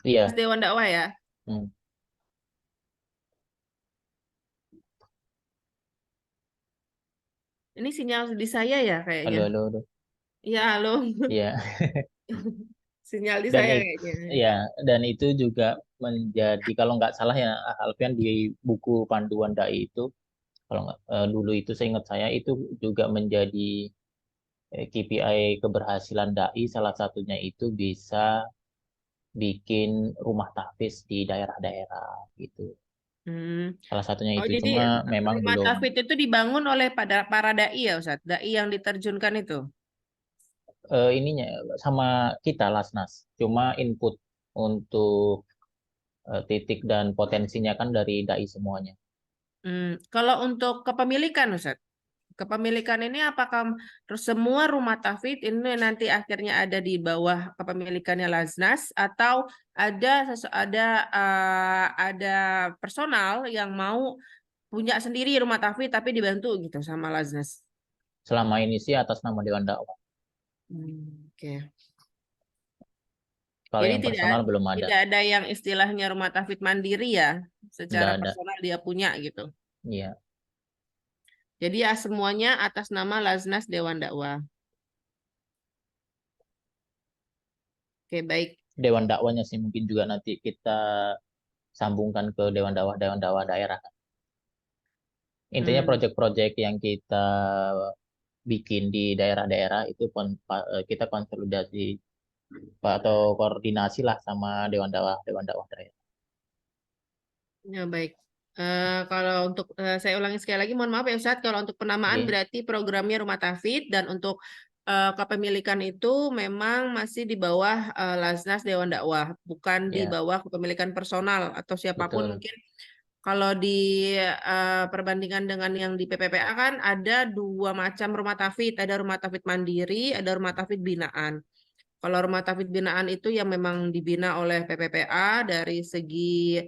Iya. Dewan Dakwah ya. Hmm. Ini sinyal di saya ya kayaknya. Halo. Iya, halo. Iya. Sinyal di Dan saya itu, kayaknya. ya, dan itu juga menjadi kalau nggak salah ya Alfian di buku panduan dai itu kalau nggak dulu itu seingat saya itu juga menjadi KPI keberhasilan dai salah satunya itu bisa bikin rumah tahfidz di daerah-daerah gitu. Hmm. Salah satunya Oh, itu jadi cuma memang rumah belum tahfidz itu dibangun oleh para dai ya, Ustaz? Dai yang diterjunkan itu. ininya sama kita Lasnas. Cuma input untuk titik dan potensinya kan dari dai semuanya. Kalau untuk kepemilikan, Ustaz, kepemilikan ini apakah semua rumah tahfidz ini nanti akhirnya ada di bawah kepemilikannya Lasnas atau ada personal yang mau punya sendiri rumah tahfidz tapi dibantu gitu sama Lasnas? Selama ini sih atas nama Dewan Dakwah. Oke. Kalau Jadi yang personal belum ada. tidak ada yang istilahnya rumah tahfidz mandiri ya, secara Nggak ada. personal dia punya gitu. Iya, Jadi ya semuanya atas nama Lasnas Dewan Dakwah. Oke, baik. Dewan Dakwahnya sih mungkin juga nanti kita sambungkan ke Dewan Dakwah daerah. Intinya proyek-proyek yang kita bikin di daerah-daerah itu kita konsolidasi atau koordinasi lah sama Dewan Dakwah daerah. Ya, baik. Kalau untuk saya ulangi sekali lagi, mohon maaf ya Ustadz, kalau untuk penamaan Oke. berarti programnya rumah tahfidz dan untuk kepemilikan itu memang masih di bawah Lasnas Dewan Dakwah, bukan di Ya, bawah kepemilikan personal atau siapapun betul. mungkin. Kalau di perbandingan dengan yang di PPPA kan ada dua macam rumah tahfidz, ada rumah tahfidz mandiri, ada rumah tahfidz binaan. Kalau rumah tahfidz binaan itu yang memang dibina oleh PPPA dari segi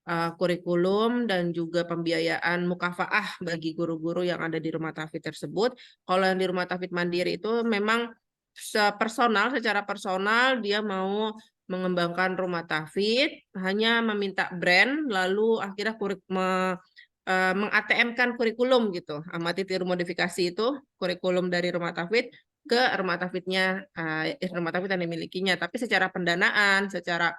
kurikulum dan juga pembiayaan mukafaah bagi guru-guru yang ada di rumah tahfidz tersebut. Kalau yang di rumah tahfidz mandiri itu memang secara personal dia mau mengembangkan rumah tahfidz, hanya meminta brand, lalu akhirnya meng-ATM-kan kurikulum gitu, amati tiru modifikasi itu kurikulum dari rumah tahfidz ke rumah tahfidznya, rumah tahfidz yang dimilikinya. Tapi secara pendanaan, secara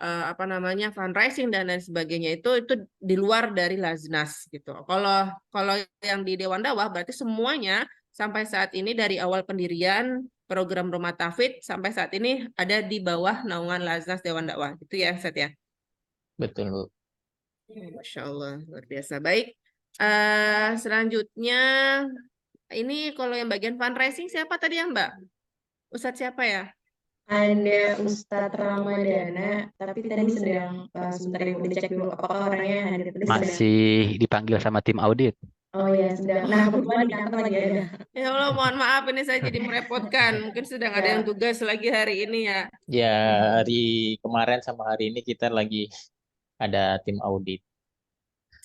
apa namanya fundraising dan lain sebagainya itu di luar dari Lasnas gitu. Kalau yang di Dewan Dakwah berarti semuanya sampai saat ini dari awal pendirian program rumah tahfidz sampai saat ini ada di bawah naungan Lasnas Dewan Dakwah. Itu ya, Ustaz ya. Betul, Bu. Masya Allah, luar biasa. Baik. Selanjutnya ini kalau yang bagian fundraising siapa tadi ya Mbak? Ustadz siapa ya? Ada Ustadz Ramadana, tapi tadi sedang sebentar Ibu dicek dulu apakah orangnya hadir tadi sedang. Masih dipanggil sama tim audit. Oh iya sedang. Nah kebetulan di kantor lagi ada. Ya Allah, mohon maaf ini saya jadi merepotkan. Mungkin sedang ada Ya. yang tugas lagi hari ini ya. Ya, hari kemarin sama hari ini kita lagi ada tim audit.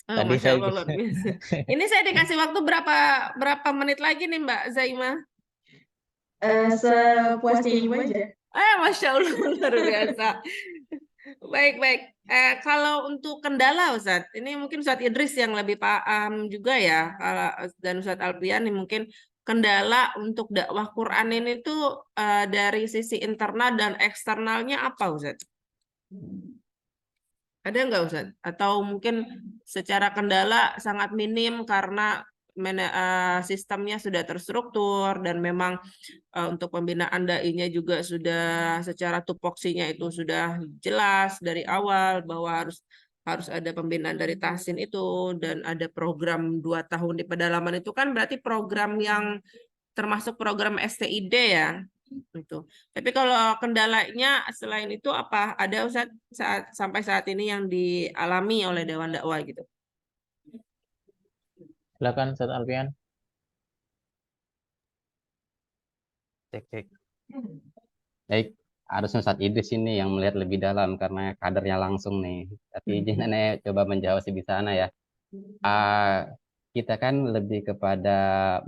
Oh, Tadi Masya saya Allah luar biasa. Ini saya dikasih waktu berapa menit lagi nih Mbak Zaimah? Sepuasnya Ibu aja. Masya Allah luar biasa. Baik. Kalau untuk kendala Ustadz, ini mungkin Ustadz Idris yang lebih paham juga ya, dan Ustadz Alfian ini mungkin kendala untuk dakwah Quran ini tuh dari sisi internal dan eksternalnya apa Ustadz? Ada nggak Ustadz? Atau mungkin secara kendala sangat minim karena sistemnya sudah terstruktur dan memang untuk pembinaan dai-nya juga sudah secara tupoksinya itu sudah jelas dari awal bahwa harus ada pembinaan dari tahsin itu dan ada program 2 tahun di pedalaman itu kan berarti program yang termasuk program STID ya itu. Tapi kalau kendalanya selain itu apa ada Ustaz sampai saat ini yang dialami oleh Dewan Dakwah gitu? silakan Ustadz Alfian. Cek. Baik, harusnya Ustadz Idris ini yang melihat lebih dalam karena kadernya langsung nih. Tapi izin Nenek coba menjawab sebisanya ya. Kita kan lebih kepada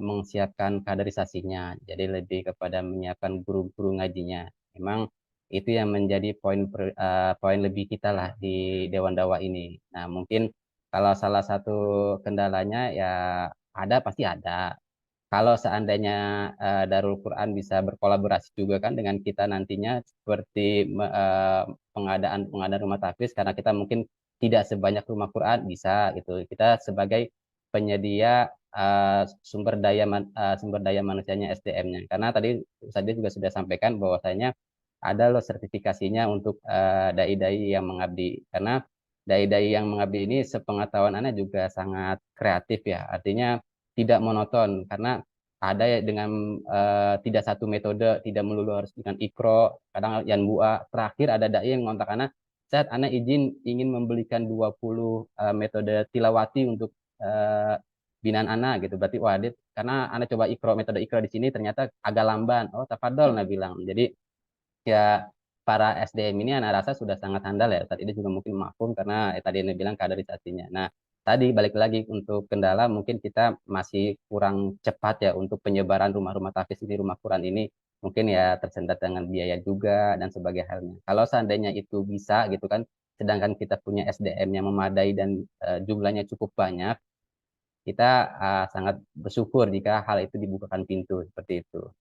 menyiapkan kaderisasinya, jadi lebih kepada menyiapkan guru-guru ngajinya. Memang itu yang menjadi poin lebih kita lah di Dewan Dakwah ini. Nah, mungkin kalau salah satu kendalanya ya pasti ada. Kalau seandainya Darul Quran bisa berkolaborasi juga kan dengan kita nantinya seperti pengadaan rumah tahfiz karena kita mungkin tidak sebanyak rumah Quran bisa gitu. Kita sebagai penyedia sumber daya manusianya SDM-nya. Karena tadi saya juga sudah sampaikan bahwasanya ada loh sertifikasinya untuk dai-dai yang mengabdi. Karena dai-dai yang mengabdi ini sepengetahuan Anda juga sangat kreatif ya. Artinya tidak monoton karena ada ya dengan tidak satu metode, tidak melulu harus dengan ikro, kadang yang buah. Terakhir ada dai yang ngontak anak, saat anak ingin membelikan 20 metode tilawati untuk binaan anak gitu. Berarti wah karena anak coba metode ikro di sini ternyata agak lamban. Oh, tafadhol nah bilang. Jadi ya para SDM ini anak rasa sudah sangat handal ya. Saat ini juga mungkin mafhum karena tadi Anda bilang kaderisasinya. Nah, tadi balik lagi untuk kendala mungkin kita masih kurang cepat ya untuk penyebaran rumah-rumah tahfiz di rumah Quran ini. Mungkin ya tersendat dengan biaya juga dan sebagai halnya. Kalau seandainya itu bisa gitu kan, sedangkan kita punya SDM yang memadai dan jumlahnya cukup banyak, kita sangat bersyukur jika hal itu dibukakan pintu seperti itu.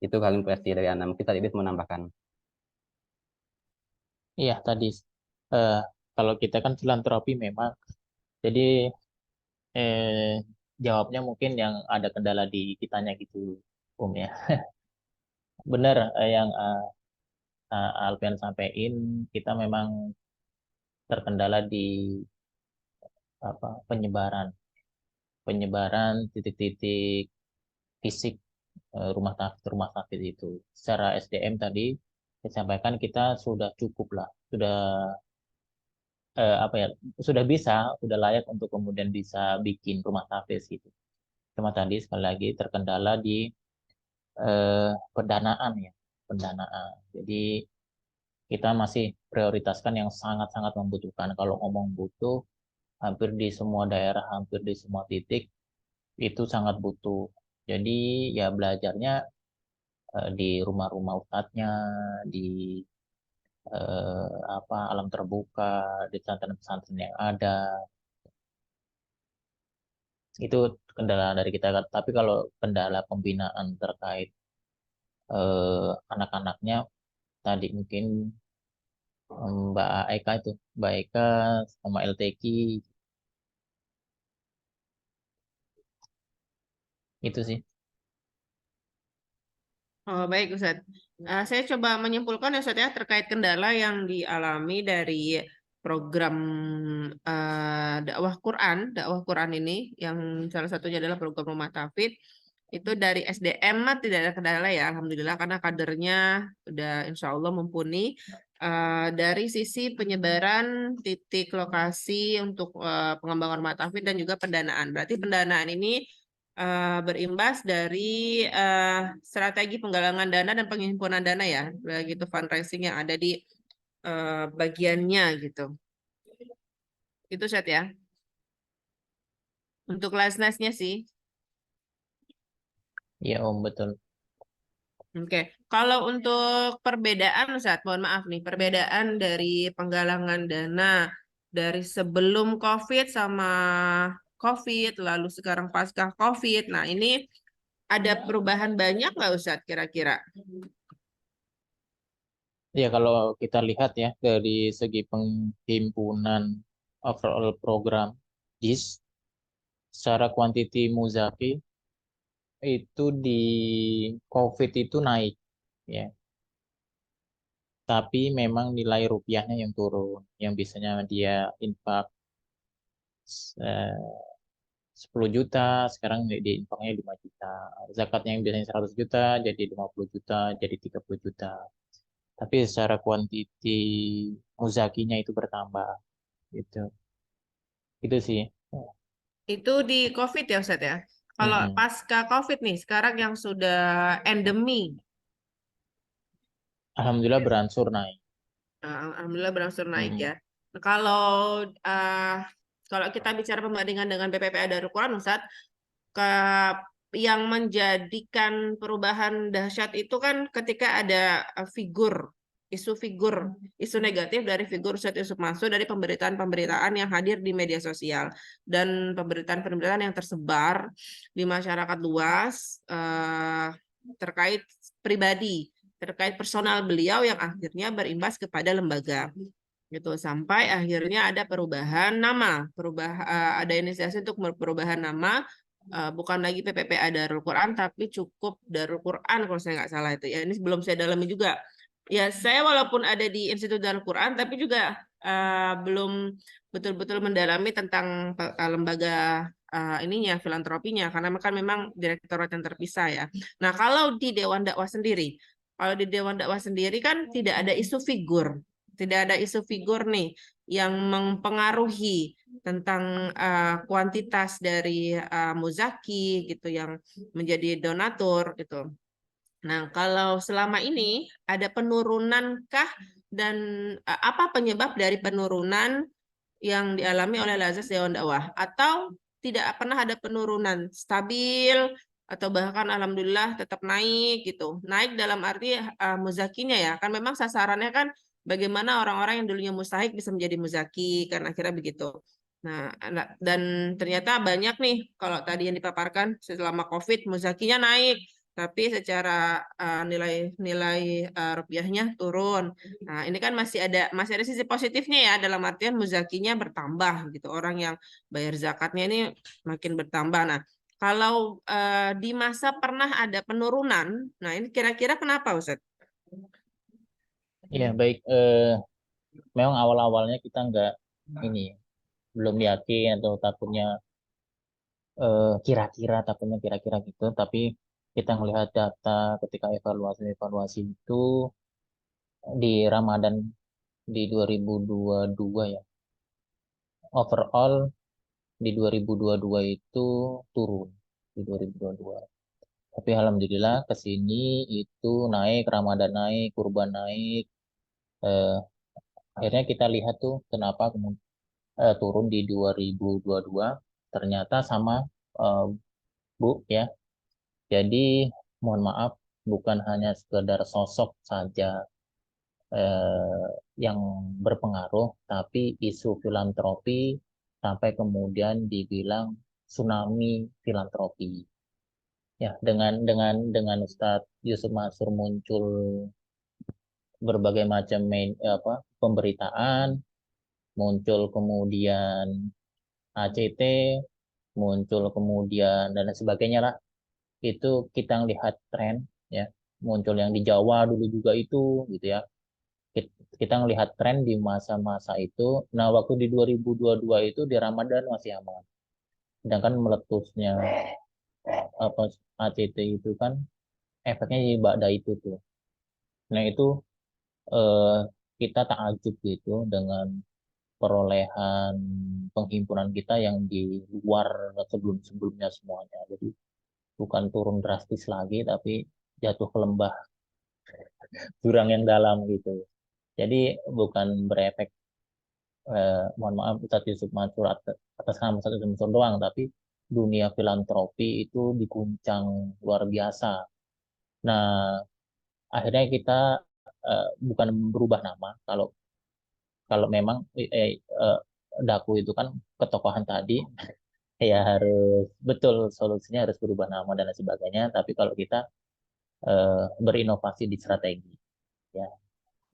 Itu kalian versi dari Anda. Mungkin tadi mau menambahkan. Iya, tadi kalau kita kan filantropi memang, jadi jawabnya mungkin yang ada kendala di kitanya gitu, ya. Benar yang Alfian sampaikan, kita memang terkendala di penyebaran titik-titik fisik rumah sakit itu. Secara SDM tadi saya sampaikan kita sudah cukup lah, sudah layak untuk kemudian bisa bikin rumah tahfiz gitu. Cuma tadi sekali lagi terkendala di pendanaan ya, pendanaan. Jadi kita masih prioritaskan yang sangat-sangat membutuhkan. Kalau ngomong butuh, hampir di semua daerah, hampir di semua titik itu sangat butuh. Jadi ya belajarnya di rumah-rumah ustadznya, di alam terbuka, di pesantren-pesantren yang ada. Itu kendala dari kita. Tapi kalau kendala pembinaan terkait anak-anaknya tadi mungkin Mbak Eka sama LTQ itu sih. Oh, baik Ustaz. Saya coba menyimpulkan ya Ustaz ya terkait kendala yang dialami dari program dakwah Quran ini yang salah satunya adalah program Rumah Tahfiz. Itu dari SDM mah tidak ada kendala ya, alhamdulillah karena kadernya udah insya Allah mumpuni. Dari sisi penyebaran titik lokasi untuk pengembangan rumah tafid dan juga pendanaan. Berarti pendanaan ini berimbas dari strategi penggalangan dana dan penghimpunan dana ya, begitu fundraising yang ada di bagiannya gitu. Itu Ustadz ya. Untuk Lasnasnya sih. Iya Om, betul. Oke, kalau untuk perbedaan Ustadz, mohon maaf nih, perbedaan dari penggalangan dana dari sebelum COVID sama COVID, lalu sekarang pasca COVID. Nah, ini ada perubahan banyak nggak Ustadz kira-kira? Ya, kalau kita lihat ya dari segi penghimpunan overall program JIS secara kuantiti Muzaki itu di COVID itu naik ya. Tapi memang nilai rupiahnya yang turun. Yang biasanya dia infak eh, 10 juta, sekarang di infaknya 5 juta. Zakatnya yang biasanya 100 juta jadi 50 juta, jadi 30 juta. Tapi secara kuantiti muzakinya itu bertambah gitu. Itu sih. Itu di COVID ya Ustadz ya? Kalau Mm-mm. pasca COVID nih, sekarang yang sudah endemi, Alhamdulillah berangsur naik. alhamdulillah berangsur naik Mm-mm. ya. Kalau uh, kalau kita bicara pembandingan dengan BPPA Darul Quran, Ustadz, ke yang menjadikan perubahan dahsyat itu kan ketika ada isu negatif dari figur Ustadz Yusuf Mansur dari pemberitaan-pemberitaan yang hadir di media sosial dan pemberitaan-pemberitaan yang tersebar di masyarakat luas terkait pribadi, terkait personal beliau yang akhirnya berimbas kepada lembaga gitu sampai akhirnya ada perubahan nama, ada inisiasi untuk perubahan nama. Bukan lagi PPPA Darul Quran tapi cukup Darul Quran kalau saya nggak salah itu ya, ini belum saya dalami juga ya. Saya walaupun ada di Institut Darul Quran tapi juga belum betul-betul mendalami tentang lembaga ininya filantropinya karena kan memang direktorat yang terpisah ya. Nah kalau di Dewan Dakwah sendiri, kalau di Dewan Dakwah sendiri kan tidak ada isu figur, tidak ada isu figur nih yang mempengaruhi tentang kuantitas dari muzaki gitu yang menjadi donatur gitu. Nah, kalau selama ini ada penurunankah dan apa penyebab dari penurunan yang dialami oleh Lazas Dewan Dakwah atau tidak pernah ada penurunan, stabil atau bahkan alhamdulillah tetap naik gitu. Naik dalam arti muzakinya ya. Kan memang sasarannya kan bagaimana orang-orang yang dulunya mustahik bisa menjadi muzaki kan akhirnya begitu. Nah, dan ternyata banyak nih kalau tadi yang dipaparkan selama COVID muzakinya naik tapi secara nilai rupiahnya turun. Nah, ini kan masih ada sisi positifnya ya dalam artian muzakinya bertambah gitu. Orang yang bayar zakatnya ini makin bertambah. Nah, kalau di masa pernah ada penurunan, nah ini kira-kira kenapa Ustaz? Ya, baik. Memang awal-awalnya kita nggak ini belum yakin atau takutnya takutnya kira-kira gitu. Tapi kita melihat data ketika evaluasi itu di Ramadan di 2022 ya. Overall di 2022 itu turun di 2022. Tapi alhamdulillah ke sini itu naik, Ramadan naik, kurban naik. Eh, Akhirnya kita lihat tuh kenapa turun di 2022. Ternyata sama eh, Bu ya. Jadi mohon maaf bukan hanya sekedar sosok saja yang berpengaruh, tapi isu filantropi sampai kemudian dibilang tsunami filantropi. Ya, dengan Ustadz Yusuf Mansur muncul berbagai macam pemberitaan, muncul kemudian ACT, muncul kemudian dan lain sebagainya lah. Itu kita lihat tren ya, muncul yang di Jawa dulu juga itu gitu ya. Kita ngelihat tren di masa-masa itu. Nah, waktu di 2022 itu di Ramadan masih aman. Sedangkan meletusnya apa ACT itu kan efeknya di Ba'da itu tuh. Nah itu eh, kita takjub gitu dengan perolehan penghimpunan kita yang di luar sebelum-sebelumnya semuanya. Jadi bukan turun drastis lagi, tapi jatuh ke lembah jurang yang dalam gitu. Jadi bukan berefek, mohon maaf Ustadz Yusuf Mansur atas nama Ustadz Yusuf Mansur doang, tapi dunia filantropi itu diguncang luar biasa. Nah, akhirnya kita bukan berubah nama. Kalau kalau memang Daku itu kan ketokohan tadi, ya harus betul solusinya harus berubah nama dan lain sebagainya. Tapi kalau kita berinovasi di strategi, ya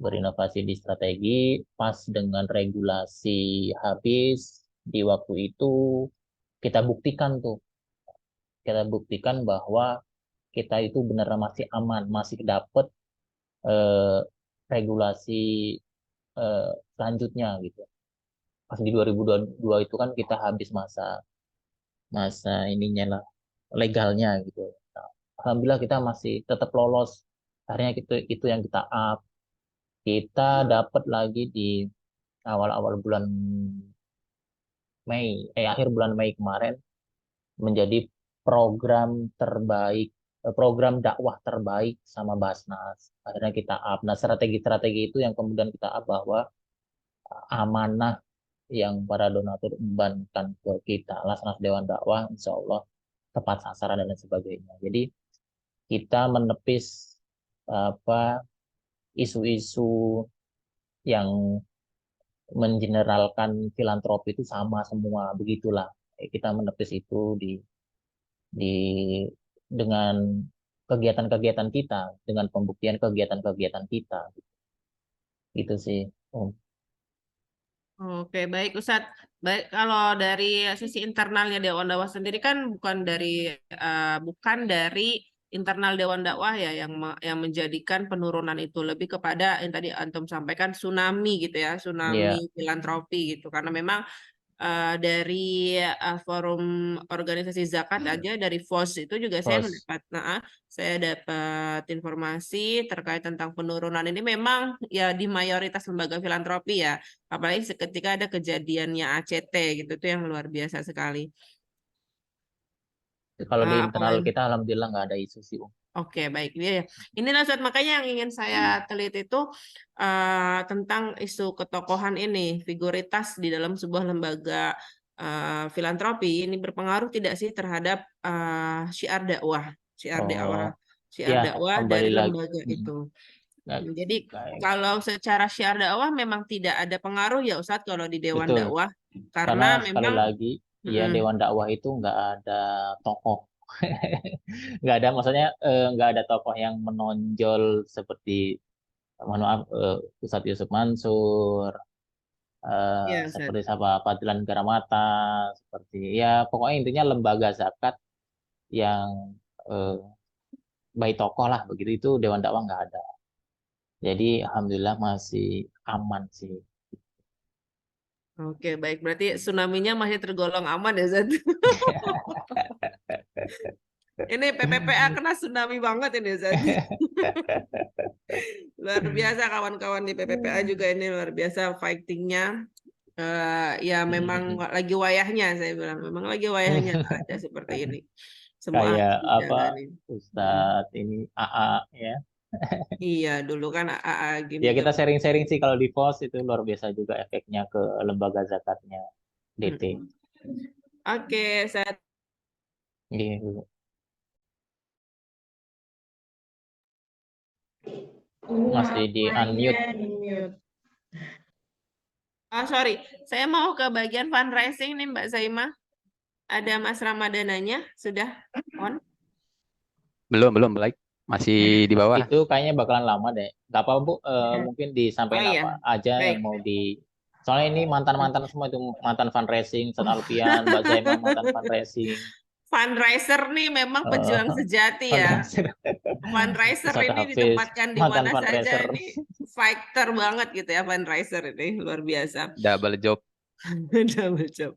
berinovasi di strategi pas dengan regulasi habis di waktu itu kita buktikan bahwa kita itu benar masih aman, masih dapat eh, regulasi selanjutnya gitu. Pas di 2022 itu kan kita habis masa masa ininya lah legalnya gitu. Nah, alhamdulillah kita masih tetap lolos. Akhirnya itu yang kita up. Kita dapat lagi di awal-awal bulan Mei, akhir bulan Mei kemarin menjadi program terbaik, program dakwah terbaik sama Basnas. Akhirnya kita up. Nah, strategi-strategi itu yang kemudian kita up bahwa amanah yang para donatur embankan ke kita, Lasnas Dewan Dakwah, insya Allah tepat sasaran dan lain sebagainya. Jadi kita menepis apa isu-isu yang mengeneralkan filantropi itu sama semua, begitulah. Kita menepis itu di dengan kegiatan-kegiatan kita, dengan pembuktian kegiatan-kegiatan kita, gitu sih. Oke, baik Ustadz. Baik, kalau dari sisi internalnya Dewan Dakwah sendiri kan bukan dari internal Dewan Dakwah ya yang menjadikan penurunan itu lebih kepada yang tadi Antum sampaikan tsunami gitu ya, tsunami Iya, filantropi gitu. Karena memang dari forum organisasi zakat aja dari FOS itu juga bos. saya dapat informasi terkait tentang penurunan ini memang ya di mayoritas lembaga filantropi ya, apalagi ketika ada kejadiannya ACT gitu itu yang luar biasa sekali. Kalau di internal Apalagi kita, alhamdulillah nggak ada isu sih. Oke, baik. Ya. Inilah Ustadz, makanya yang ingin saya teliti itu tentang isu ketokohan ini, figuritas di dalam sebuah lembaga filantropi ini berpengaruh tidak sih terhadap syiar dakwah, syiar dakwah, Oh, syiar ya dakwah kembali dari lagi. lembaga itu. Nah, Jadi kayak- kalau secara syiar dakwah memang tidak ada pengaruh ya Ustadz kalau di Dewan betul. Dakwah, karena Karena sekali memang lagi, ya mm-mm. Dewan Dakwah itu nggak ada tokoh. Nggak ada, maksudnya nggak ada tokoh yang menonjol seperti, mohon maaf, Ustadz Yusuf Mansur, Ya Ustadz. seperti siapa Fadilan Garamata, seperti ya pokoknya intinya lembaga zakat yang eh, baik tokoh lah begitu itu Dewan Dakwah nggak ada. Jadi alhamdulillah masih aman sih. Oke, baik. Berarti tsunami-nya masih tergolong aman ya, Zat? Ini PPPA kena tsunami banget ini, Zat. Luar biasa kawan-kawan di PPPA juga ini luar biasa fighting-nya. Ya memang lagi wayahnya, saya bilang. Memang lagi wayahnya ada seperti ini. Semua Kayak harus apa dijalani. Ustadz ini AA ya. Iya, dulu kan AA gini Ya kita tuh. sharing-sharing sih kalau di pos itu luar biasa juga efeknya ke lembaga zakatnya DT. Oke, saya Gitu. Masih di unmute. sorry, saya mau ke bagian fundraising nih Mbak Zaimah. Ada Mas Ramadananya sudah on? Belum baik. Masih di bawah. Itu kayaknya bakalan lama deh. Gak apa-apa Bu, mungkin disampaikan Oh iya, apa aja baik. yang mau di. Soalnya ini mantan-mantan semua itu mantan fundraising, Ustadz Alfian, Mbak Zaimah mantan fundraising, Fundraiser nih memang pejuang sejati ya. fundraiser, Fundraiser Ustadz ini Hafiz ditempatkan di mantan mana saja fundraiser. ini fighter banget gitu ya fundraiser ini luar biasa. Double job. Double job.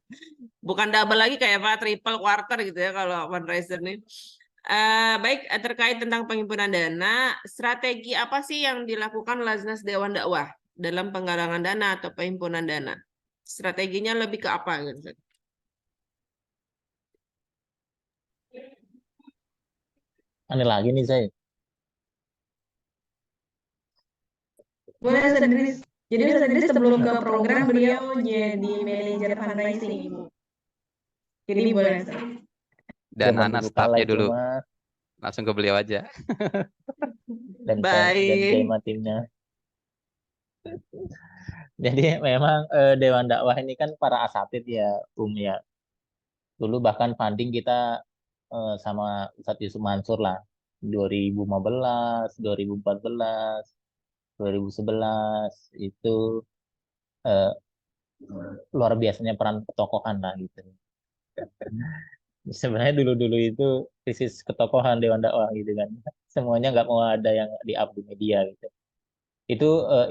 Bukan double lagi kayak apa triple quarter gitu ya kalau fundraiser nih. Baik, terkait tentang pengimpunan dana, strategi apa sih yang dilakukan Laznas Dewan Dakwah dalam penggalangan dana atau penghimpunan dana? Strateginya lebih ke apa gitu? Aneh lagi nih saya. Boleh Ustaz Idris. Jadi Ustaz Idris sebelum ke program beliau jadi manajer fundraising Ibu. Jadi boleh Ustaz. Dan Zaman Ana dulu kalah staffnya itu dulu. mah, Langsung ke beliau aja. dan Baik. tema timnya. Jadi memang Dewan Dakwah ini kan para asatid ya, ya. Dulu bahkan funding kita sama Ustadz Yusuf Mansur lah. 2015, 2014, 2011 itu eh, luar biasanya peran ketokohan lah gitu. Sebenarnya dulu-dulu itu krisis ketokohan Dewan Dakwah gitu kan. Semuanya nggak mau ada yang di-up di media gitu.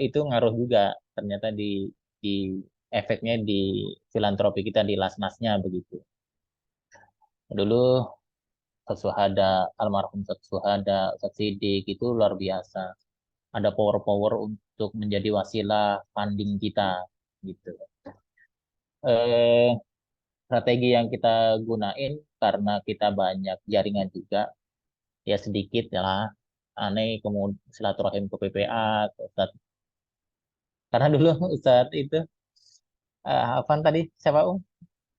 Itu ngaruh juga ternyata di efeknya di filantropi kita di Lasnasnya begitu. Dulu Ustadz Suhada, almarhum Ustadz Suhada, Ustadz Sidik itu luar biasa. Ada power-power untuk menjadi wasilah funding kita gitu. Eh, Strategi yang kita gunain karena kita banyak jaringan juga, ya sedikit ya lah. Aneh kemudian silaturahim ke PPA, ke Ustadz. Karena dulu Ustadz itu, apa tadi siapa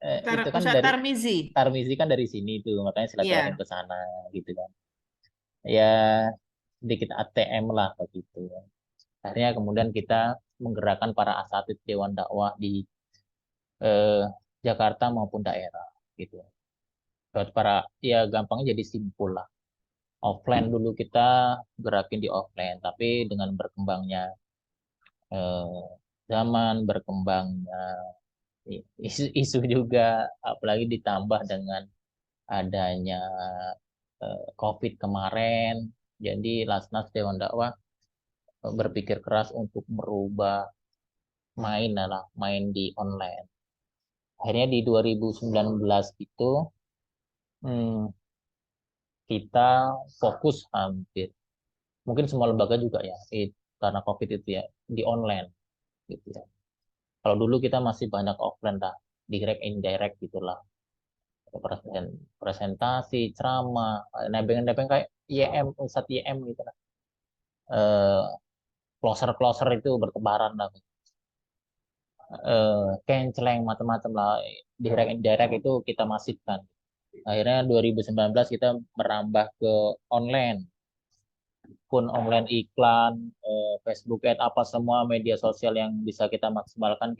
itu kan Ustadz dari Tarmizi. Tarmizi kan dari sini tuh, makanya silaturahim Iya. ke sana gitu kan. Ya sedikit ATM lah begitu. Akhirnya kemudian kita menggerakkan para asatid Dewan Dakwah di eh, Jakarta maupun daerah gitu. Buat para ya gampangnya jadi simpul lah. Offline dulu kita gerakin di offline, tapi dengan berkembangnya eh, zaman, berkembangnya isu juga, apalagi ditambah dengan adanya COVID kemarin, jadi Lasnas Dewan Dakwah berpikir keras untuk merubah main di online. Akhirnya di 2019 itu hmm, kita fokus hampir, mungkin semua lembaga juga ya, karena COVID itu ya, di online gitu ya. Kalau dulu kita masih banyak offline lah, direct indirect gitulah, presentasi, ceramah, nebeng-nebeng kayak YM, Ustadz YM gitu lah. Eh, Closer-closer itu bertebaran lah. Kenceleng macam-macam lah, direct indirect itu kita masifkan. Akhirnya 2019 kita merambah ke online, pun online iklan, Facebook Ad, apa semua media sosial yang bisa kita maksimalkan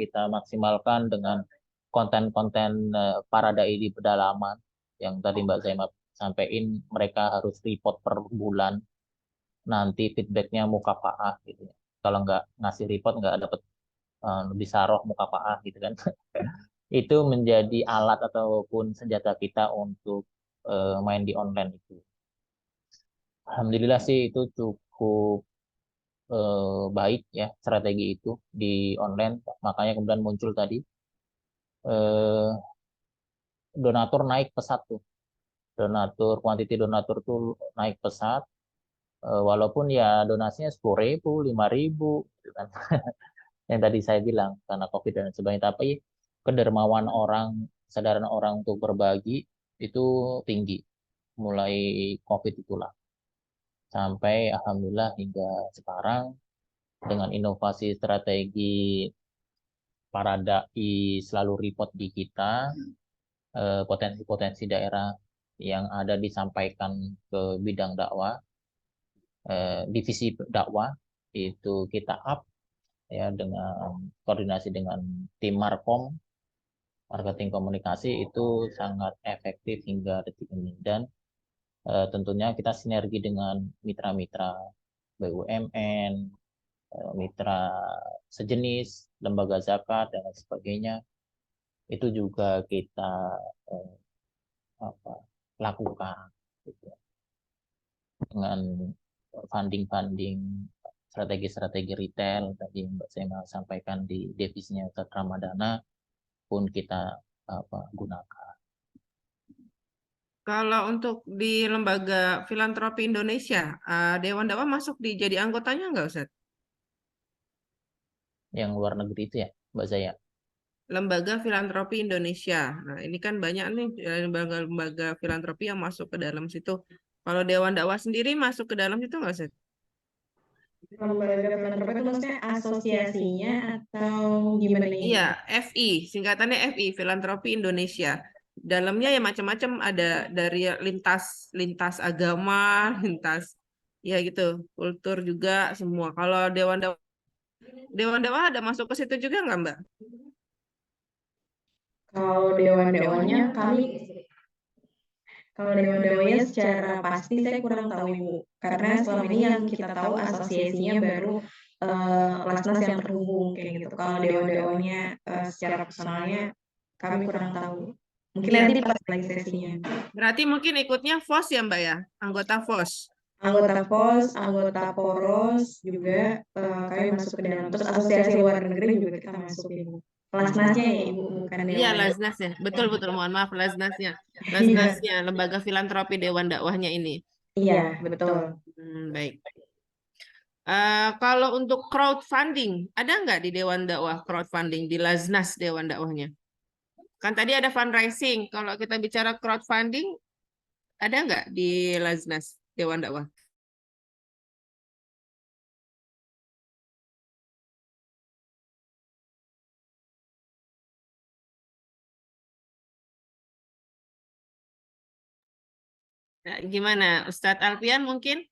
dengan konten-konten para dai di pedalaman yang tadi Mbak Zainab sampaikan, mereka harus report per bulan, nanti feedbacknya mukafaah gitu ya. Kalau nggak ngasih report nggak dapat bisa roh mukafaah gitu kan. Itu menjadi alat ataupun senjata kita untuk main di online itu. Alhamdulillah sih itu cukup baik ya strategi itu di online. Makanya kemudian muncul tadi eh, donatur naik pesat tuh. Kuantiti donatur tuh naik pesat. Walaupun ya donasinya 10.000, 5.000, gitu kan. Yang tadi saya bilang karena COVID dan sebagainya. Tapi kedermawan orang, kesadaran orang untuk berbagi itu tinggi. Mulai COVID itulah. Sampai alhamdulillah hingga sekarang dengan inovasi strategi para dai selalu report di kita, potensi-potensi daerah yang ada disampaikan ke bidang dakwah, divisi dakwah itu kita up ya dengan koordinasi dengan tim Markom, marketing komunikasi itu sangat efektif hingga detik ini, dan tentunya kita sinergi dengan mitra-mitra BUMN, mitra sejenis, lembaga zakat dan lain sebagainya. Itu juga kita eh, apa, lakukan gitu. Dengan funding-funding, strategi-strategi retail tadi Mbak Sema sampaikan di devisinya Ustadz Ramadana, pun kita gunakan. Kalau untuk di lembaga filantropi Indonesia, Dewan Dakwah masuk jadi anggotanya nggak, Ustaz? Yang luar negeri itu ya, Mbak Zaya? Lembaga Filantropi Indonesia. Nah, ini kan banyak nih lembaga-lembaga filantropi yang masuk ke dalam situ. Kalau Dewan Dakwah sendiri masuk ke dalam situ nggak, Ustaz? Lembaga filantropi itu maksudnya asosiasinya atau gimana nih? Iya, FI, singkatannya FI, Filantropi Indonesia. Dalamnya ya macam-macam, ada dari lintas agama, lintas ya gitu, kultur juga semua. Kalau Dewan Dakwah ada masuk ke situ juga nggak, Mbak? Kalau dewan-dewannya kalau dewan-dewannya secara pasti saya kurang tahu Ibu, karena selama ini yang kita tahu asosiasinya baru Lasnas yang terhubung kayak gitu. Kalau dewan-dewannya secara personalnya kami kurang tahu. Mungkin Iya. nanti pas lagi sesinya. Berarti mungkin ikutnya FOS ya, Mbak ya? Anggota FOS. Anggota POS, anggota Poros juga kami masuk ke dalam. Terus asosiasi luar negeri juga kita masuk Ibu. Lasnasnya ya Ibu, bukan Iya, dewan. Lasnas ya. Betul, mohon maaf, Lasnasnya. Lasnasnya, Lembaga Filantropi Dewan Dakwahnya ini. Iya, betul. Baik. Kalau untuk crowdfunding, ada nggak di Dewan Dakwah crowdfunding, di Lasnas Dewan Dakwahnya? Kan tadi ada fundraising. Kalau kita bicara crowdfunding, ada nggak di Lasnas Dewan Dakwah? Nah, gimana, Ustadz Alfian mungkin?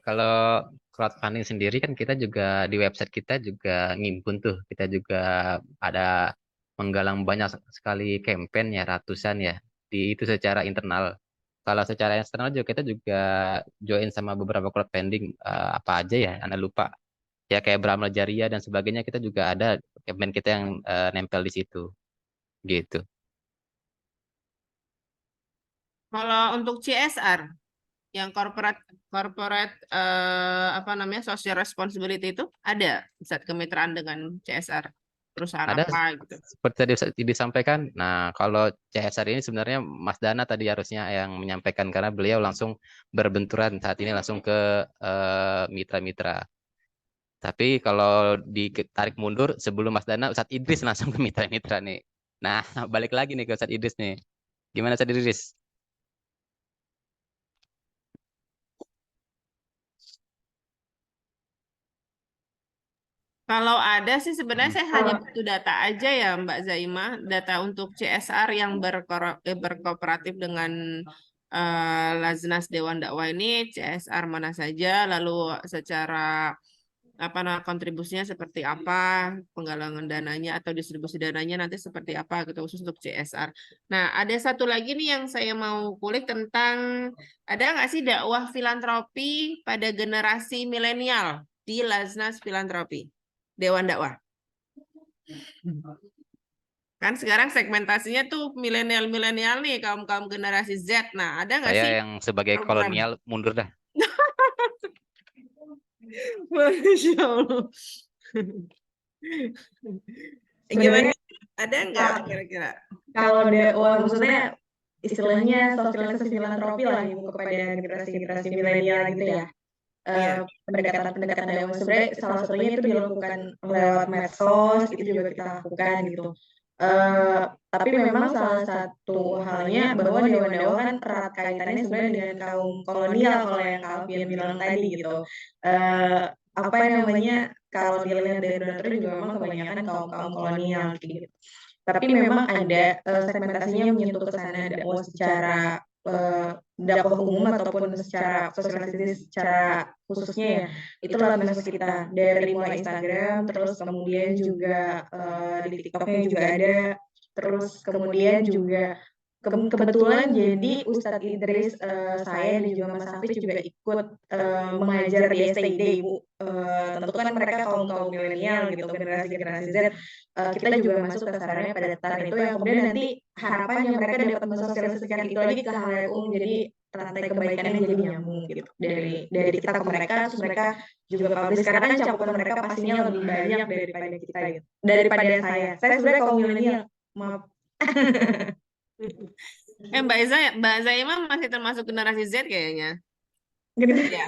Kalau crowdfunding sendiri kan kita juga di website kita juga ngimpun tuh. Kita juga ada menggalang banyak sekali campaign ya, ratusan ya. Itu secara internal. Kalau secara eksternal juga kita juga join sama beberapa crowdfunding apa aja ya, Anda lupa. Ya kayak Beramal Jariah dan sebagainya kita juga ada campaign kita yang nempel di situ. Gitu. Kalau untuk CSR, yang corporate apa namanya, social responsibility itu ada saat kemitraan dengan CSR perusahaan Ada apa gitu. seperti tadi disampaikan. Nah, kalau CSR ini sebenarnya Mas Dana tadi harusnya yang menyampaikan karena beliau langsung berbenturan saat ini langsung ke mitra-mitra. Tapi kalau ditarik mundur sebelum Mas Dana, Ustadz Idris langsung ke mitra-mitra nih. Nah, balik lagi nih ke Ustadz Idris nih. Gimana Ustadz Idris? Kalau ada sih sebenarnya saya hanya butuh data aja ya Mbak Zaima, data untuk CSR yang berkooperatif dengan Laznas Dewan Dakwah ini, CSR mana saja, lalu secara apa kontribusinya seperti apa, penggalangan dananya atau distribusi dananya nanti seperti apa gitu khusus untuk CSR. Nah, ada satu lagi nih yang saya mau kulik tentang ada nggak sih dakwah filantropi pada generasi milenial di Laznas Filantropi Dewan Dakwah? Kan sekarang segmentasinya tuh milenial nih, kaum generasi Z. Nah, ada nggak Saya sih yang sebagai program? kolonial mundur dah. Masya Allah. Gimana? Ada nggak kira-kira? Kalau dakwah maksudnya istilahnya sosialisasi filantropi lah Ibu kepada generasi-generasi milenial gitu ya. Pendekatan dakwah sebenarnya salah satunya itu dilakukan lewat medsos, itu juga kita lakukan gitu. Tapi memang salah satu halnya bahwa Dewan Dakwah kan erat kaitannya sebenarnya dengan kaum kolonial kalau yang Kak Alfian bilang tadi gitu. Apa namanya, kalau dilihat dari donatur juga memang kebanyakan kaum kolonial gitu. Tapi memang ada segmentasinya menyentuh ke sana dakwah secara dakwah umum ataupun secara sosialisasi secara khususnya ya. Itu lewat medsos kita dari mulai Instagram, terus kemudian juga di TikToknya juga ada, terus kemudian juga kebetulan jadi Ustadz Idris saya dan juga Mas Hafiz juga ikut mengajar di STID Ibu. Tentu kan mereka kaum milenial gitu, generasi Z. Kita juga masuk ke sasarannya pada tataran itu yang kemudian nanti harapannya mereka dapat mensosialisasikan itu lagi ke halayak umum. Jadi rantai kebaikannya jadi nyambung gitu dari kita ke mereka, terus mereka juga publish karena kan cakupan mereka pastinya lebih banyak daripada kita gitu, daripada saya sebenarnya kaum milenial, maaf. Mbak Zaima masih termasuk generasi Z kayaknya. Gitu. Ya.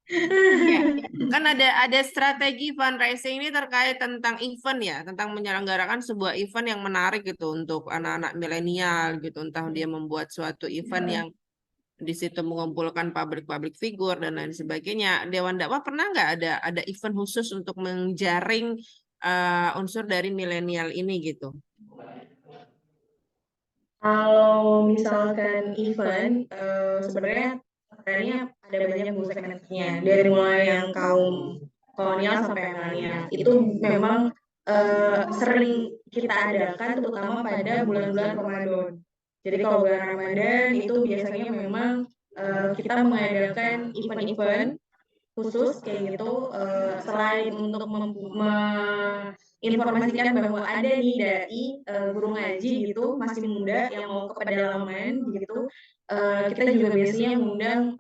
Ya, kan ada strategi fundraising ini terkait tentang event ya, tentang menyelenggarakan sebuah event yang menarik gitu untuk anak-anak milenial gitu, entah dia membuat suatu event yang di situ mengumpulkan public figure dan lain sebagainya. Dewan Dakwah pernah nggak ada event khusus untuk menjaring unsur dari milenial ini gitu? Kalau misalkan event, sebenarnya trennya ada banyak bu segmentnya, dari mulai yang kaum kolonial sampai milenial. Itu memang sering kita adakan terutama pada bulan-bulan Ramadan. Jadi kalau bulan Ramadan itu biasanya memang kita mengadakan event-event khusus kayak gitu, selain untuk menginformasikan bahwa ada nih dai guru ngaji gitu masih muda yang mau ke pedalaman gitu, kita juga biasanya mengundang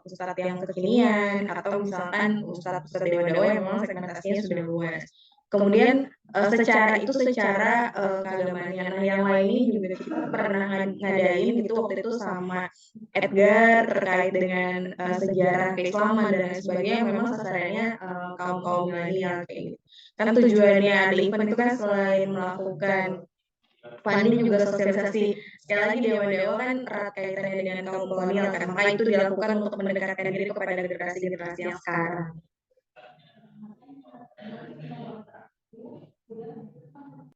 ustadz yang kekinian atau misalkan ustadz dewan dakwah yang memang segmentasinya sudah luas. Kemudian secara keagamaan yang lain ini juga kita pernah ngadain gitu waktu itu sama Edgar terkait dengan sejarah keislaman dan lain sebagainya, memang sasarannya kaum milenial kayak gitu. Kan tujuannya ada event itu kan selain melakukan funding juga sosialisasi. Sekali lagi Dewan Dakwah kan erat kaitannya dengan kaum kolonial kan, maka itu dilakukan untuk mendekatkan diri kepada generasi-generasi yang sekarang.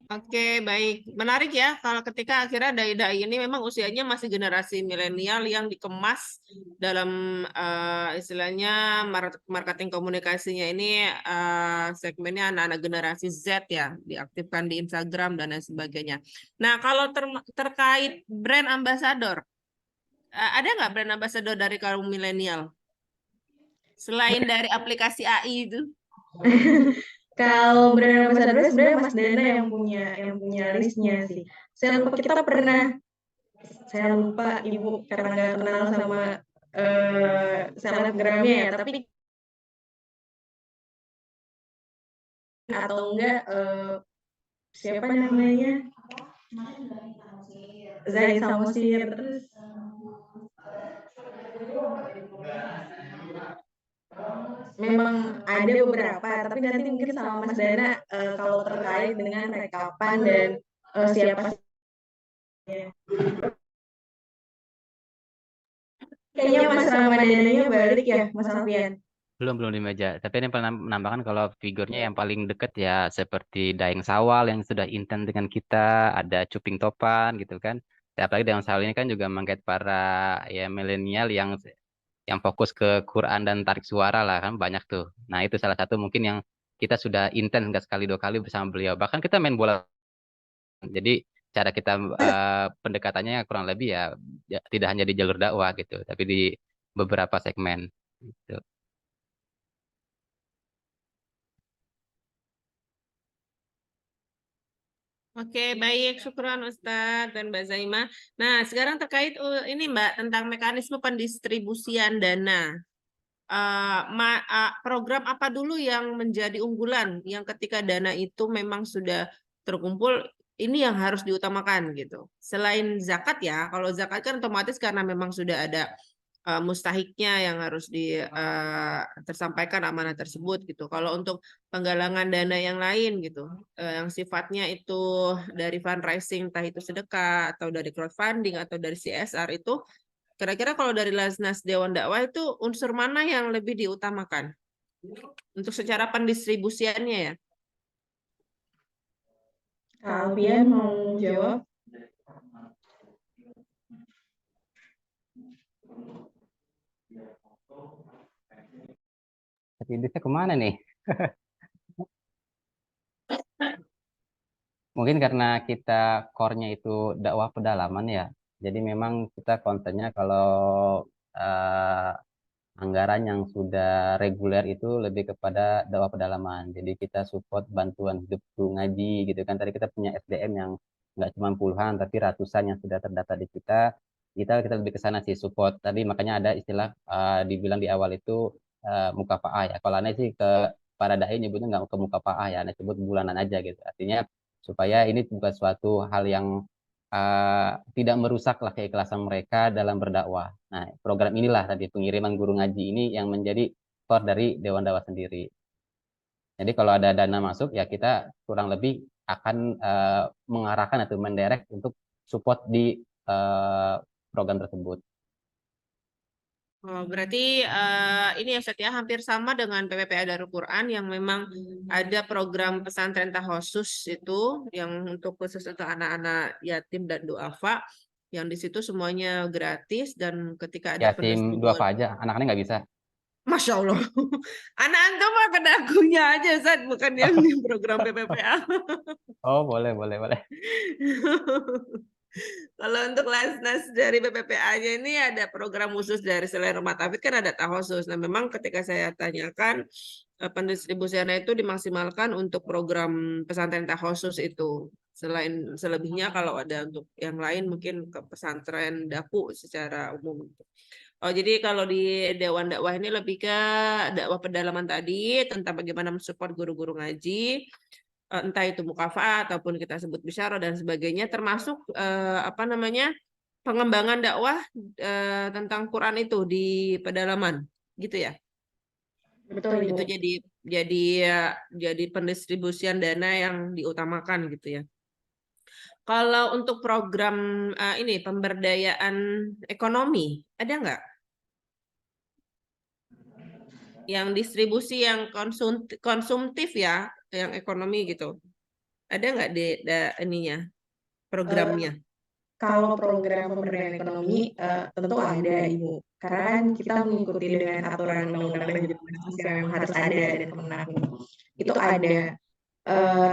Oke, baik. Menarik ya kalau ketika akhirnya dai-dai ini memang usianya masih generasi milenial yang dikemas dalam istilahnya marketing komunikasinya ini segmennya anak-anak generasi Z ya, diaktifkan di Instagram dan lain sebagainya. Nah, kalau terkait brand ambassador, ada nggak brand ambassador dari kaum milenial? Selain dari aplikasi AI itu? Kalau brand ambassador sebenarnya Mas Dana yang punya listnya sih. Saya lupa Ibu karena nggak kenal sama selebgramnya ya, tapi atau enggak siapa namanya? Zaid Samosir, terus memang ada beberapa, tapi nanti mungkin sama Mas Dana kalau terkait dengan rekapan dan siapa kayaknya Mas Ramadananya balik ya Mas Alfian. Belum di meja. Tapi ini pernah menambahkan kalau figurnya yang paling dekat ya seperti Daeng Sawal yang sudah intens dengan kita, ada Cuping Topan gitu kan. Ya, apalagi Daeng Sawal ini kan juga menggait para ya milenial yang fokus ke Quran dan tarik suara lah kan banyak tuh. Nah itu salah satu mungkin yang kita sudah intens nggak sekali dua kali bersama beliau. Bahkan kita main bola. Jadi cara kita pendekatannya kurang lebih ya tidak hanya di jalur dakwah gitu, tapi di beberapa segmen. Gitu. Oke, baik. Syukran Ustadz dan Mbak Zaimah. Nah, sekarang terkait ini Mbak, tentang mekanisme pendistribusian dana. Program apa dulu yang menjadi unggulan, yang ketika dana itu memang sudah terkumpul, ini yang harus diutamakan gitu. Selain zakat ya, kalau zakat kan otomatis karena memang sudah ada mustahiknya yang harus tersampaikan amanah tersebut gitu. Kalau untuk penggalangan dana yang lain gitu, yang sifatnya itu dari fundraising, entah itu sedekah atau dari crowdfunding atau dari CSR itu, kira-kira kalau dari Lasnas Dewan Dakwah itu unsur mana yang lebih diutamakan untuk secara pendistribusiannya ya? Kak Alfian mau jawab? Tapi idenya kemana nih? Mungkin karena kita core-nya itu dakwah pedalaman ya. Jadi memang kita kontennya kalau anggaran yang sudah reguler itu lebih kepada dakwah pedalaman. Jadi kita support bantuan hidup guru ngaji gitu kan. Tadi kita punya SDM yang nggak cuma puluhan tapi ratusan yang sudah terdata di kita. kita lebih ke sana sih, support. Tadi makanya ada istilah dibilang di awal itu mukafaah ya. Kalau aneh sih ke para dai nyebutnya nggak ke mukafaah ya, aneh sebut bulanan aja gitu. Artinya supaya ini bukan suatu hal yang tidak merusak lah keikhlasan mereka dalam berdakwah. Nah, program inilah tadi pengiriman guru ngaji ini yang menjadi core dari Dewan Dakwah sendiri. Jadi kalau ada dana masuk ya kita kurang lebih akan mengarahkan atau mendirect untuk support di program tersebut. Oh, berarti ini ya Ustadz ya, hampir sama dengan PPPA Darul Quran yang memang ada program pesantren tahosus itu yang untuk khusus untuk anak-anak yatim dan duafa, yang di situ semuanya gratis dan ketika ada Yatim duafa aja, anak-anak nggak bisa. Masya Allah, anak antum mah kedakunya aja Ustadz, bukan yang di program PPPA. Oh, boleh. Kalau untuk Lasnas dari PPPA-nya ini ada program khusus dari selain rumah tafid kan ada tahosus. Nah, memang ketika saya tanyakan pendistribusiannya itu dimaksimalkan untuk program pesantren tahosus itu. Selain selebihnya kalau ada untuk yang lain mungkin ke pesantren daku secara umum. Oh, jadi kalau di Dewan Dakwah ini lebih ke dakwah pedalaman tadi tentang bagaimana mensupport guru-guru ngaji, entah itu mukafaat ataupun kita sebut bisyara dan sebagainya, termasuk pengembangan dakwah tentang Quran itu di pedalaman, gitu ya. Betul, Ibu. Itu jadi pendistribusian dana yang diutamakan gitu ya. Kalau untuk program ini pemberdayaan ekonomi, ada nggak? Yang distribusi yang konsumtif ya, yang ekonomi gitu. Ada nggak ininya, programnya? Kalau program pemberdayaan ekonomi tentu ada, Ibu. Karena kan kita mengikuti dengan aturan undang-undang budget yang memang harus ada dan Kemenak. Itu ada.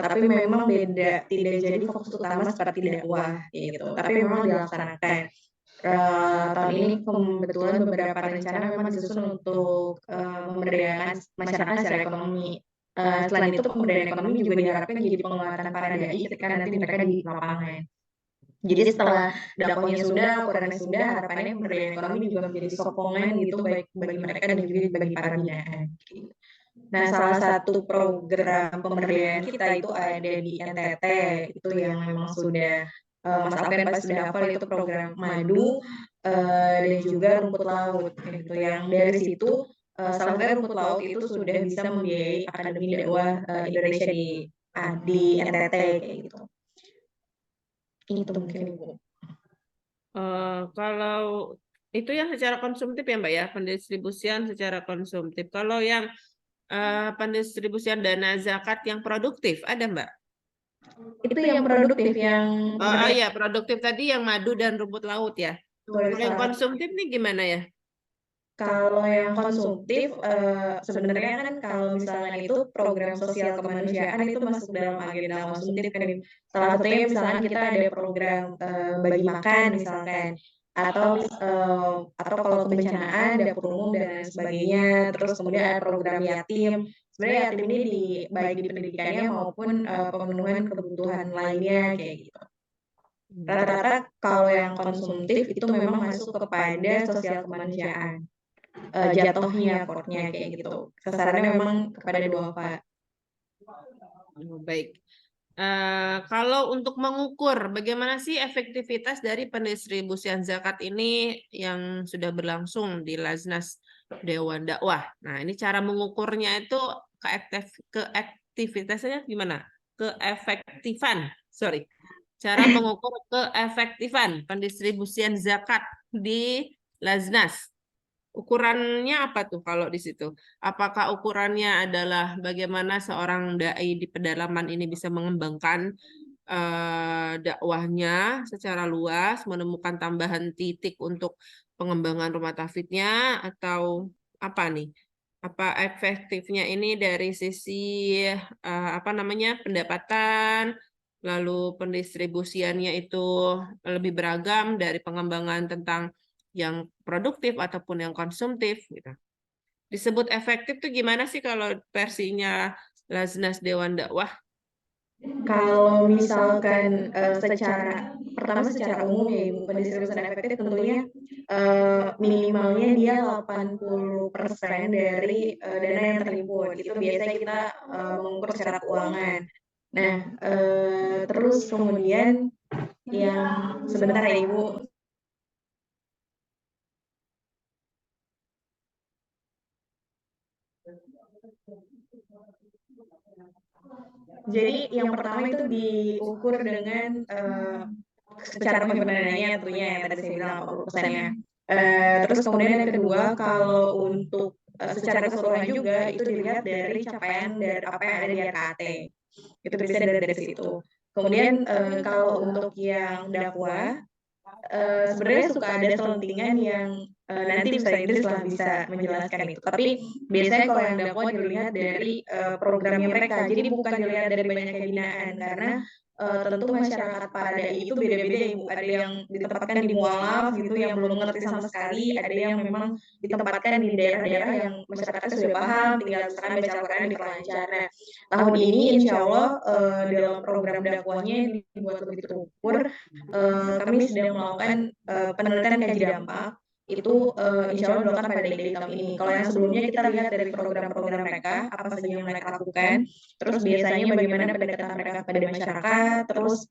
Tapi memang beda, tidak jadi fokus utama seperti dakwah gitu. Tapi memang dilaksanakan. Tahun ini kebetulan beberapa rencana memang disusun untuk memberdayakan masyarakat secara ekonomi. Selain itu pemberdayaan ekonomi juga diharapkan jadi penguatan para dai ketika nanti mereka di lapangan. Jadi setelah dakwahnya sudah, Qurannya sudah, harapannya pemberdayaan ekonomi juga menjadi sokongan gitu baik bagi mereka dan juga bagi para binaan. Nah, salah satu program pemberdayaan kita itu ada di NTT, itu yang memang sudah Mas Alfian pasti sudah hafal, itu program madu dan juga rumput laut gitu. Yang dari situ sampai rumput laut itu sudah bisa membiayai Akademi Dakwah Indonesia di NTT kayak gitu. Itu mungkin Ibu. Kalau itu yang secara konsumtif ya Mbak ya, pendistribusian secara konsumtif. Kalau yang pendistribusian dana zakat yang produktif ada Mbak? Itu yang produktif yang Iya, produktif tadi yang madu dan rumput laut ya. Kalau yang konsumtif nih gimana ya? Kalau yang konsumtif sebenarnya kan kalau misalnya itu program sosial kemanusiaan itu masuk dalam agenda konsumtif kan. Salah satunya misalnya kita ada program bagi makan misalkan atau kalau kebencanaan dapur umum dan sebagainya, terus kemudian ada program yatim. Sebenarnya yatim ini baik di pendidikannya maupun pemenuhan kebutuhan lainnya kayak gitu. Rata-rata kalau yang konsumtif itu memang masuk kepada sosial kemanusiaan. Jatuhnya core-nya kayak gitu. Sasarannya memang kepada duafa. Baik. Kalau untuk mengukur bagaimana sih efektivitas dari pendistribusian zakat ini yang sudah berlangsung di Lasnas Dewan Dakwah. Nah, ini cara mengukurnya itu keefektivitasnya gimana? Cara mengukur keefektifan pendistribusian zakat di Lasnas. Ukurannya apa tuh kalau di situ? Apakah ukurannya adalah bagaimana seorang dai di pedalaman ini bisa mengembangkan dakwahnya secara luas, menemukan tambahan titik untuk pengembangan rumah tafidnya, atau apa nih? Apa efektifnya ini dari sisi pendapatan, lalu pendistribusiannya itu lebih beragam dari pengembangan tentang yang produktif ataupun yang konsumtif gitu. Disebut efektif tuh gimana sih kalau versinya Lasnas Dewan Dakwah? Kalau misalkan pertama secara umum ya Ibu, pendistribusian efektif tentunya minimalnya dia 80% dari dana yang terhimpun. Itu biasanya kita mengukur secara keuangan. Nah, terus kemudian yang sebentar ya Ibu. Jadi yang pertama itu diukur dengan secara penyempurnaannya tentunya yang tadi saya bilang 80%-nya. Terus kemudian yang kedua, kalau untuk secara keseluruhan juga itu dilihat dari capaian dari apa yang ada di RKT. Itu bisa dari situ. Kemudian kalau untuk yang dakwah, sebenarnya suka ada selentingan yang nanti Ustaz Idris lah bisa menjelaskan itu. Tapi biasanya kalau yang dakwah dilihat dari programnya mereka. Jadi bukan dilihat dari banyaknya binaan karena tentu masyarakat para dai itu beda-beda ya Ibu. Ada yang ditempatkan di mualaf gitu yang belum mengerti sama sekali, ada yang memang ditempatkan di daerah-daerah yang masyarakatnya sudah paham, tinggal misalkan baca Al-Qur'an diperlancar. Nah, tahun ini insya Allah dalam program dakwahnya dibuat lebih terukur. Kami sedang melakukan penelitian kaji dampak itu insya Allah dilakukan pada DAI tahun ini. Kalau yang sebelumnya kita lihat dari program-program mereka, apa saja yang mereka lakukan, terus biasanya bagaimana pendekatan mereka pada masyarakat, terus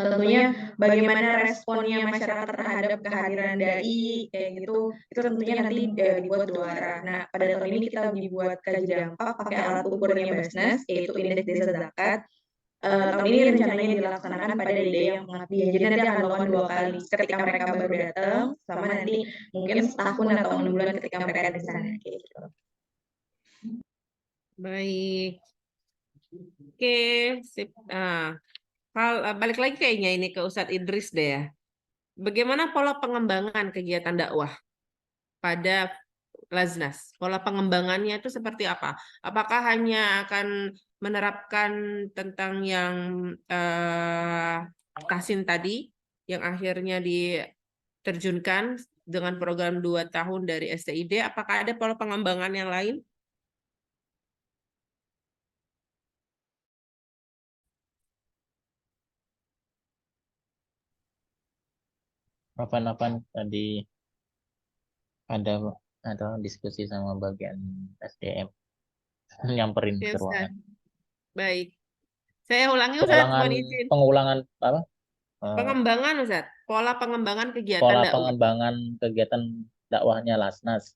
tentunya bagaimana responnya masyarakat terhadap kehadiran DAI, kayak gitu, itu tentunya nanti dibuat dua arah. Nah, pada tahun ini kita dibuat kaji dampak pakai alat ukurnya Basnas, yaitu Indeks Desa Zakat. Tahun ini rencananya dilaksanakan pada DAI yang pengabdian. Jadi nanti akan dilakukan 2 kali. Ketika mereka baru datang, sama nanti mungkin setahun atau 6 bulan ketika mereka di sana. Kayak gitu. Baik. Oke, sip. Balik lagi kayaknya ini ke Ustadz Idris deh ya. Bagaimana pola pengembangan kegiatan dakwah pada Laznas? Pola pengembangannya itu seperti apa? Apakah hanya akan menerapkan tentang yang Tahsin tadi, yang akhirnya diterjunkan dengan program 2 tahun dari STID? Apakah ada pola pengembangan yang lain? Apa tadi ada diskusi sama bagian SDM nyamperin Oke, ke Ustaz. ruangan. Baik. Saya ulangi Ustaz, mohon izin. Pengulangan apa? Pengembangan Ustaz, pola pengembangan kegiatan Pola dakwah. pengembangan kegiatan dakwahnya Lasnas.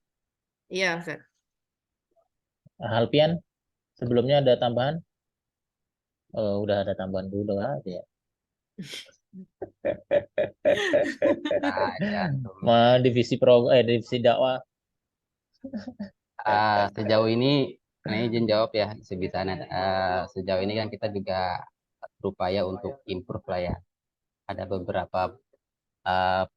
Iya Ustaz. Halpian, sebelumnya ada tambahan? Udah ada tambahan dulu aja. Divisi dakwah. Sejauh ini, ini izin jawab ya sebisanya. Sejauh ini kan kita juga berupaya untuk improve lah ya. Ada beberapa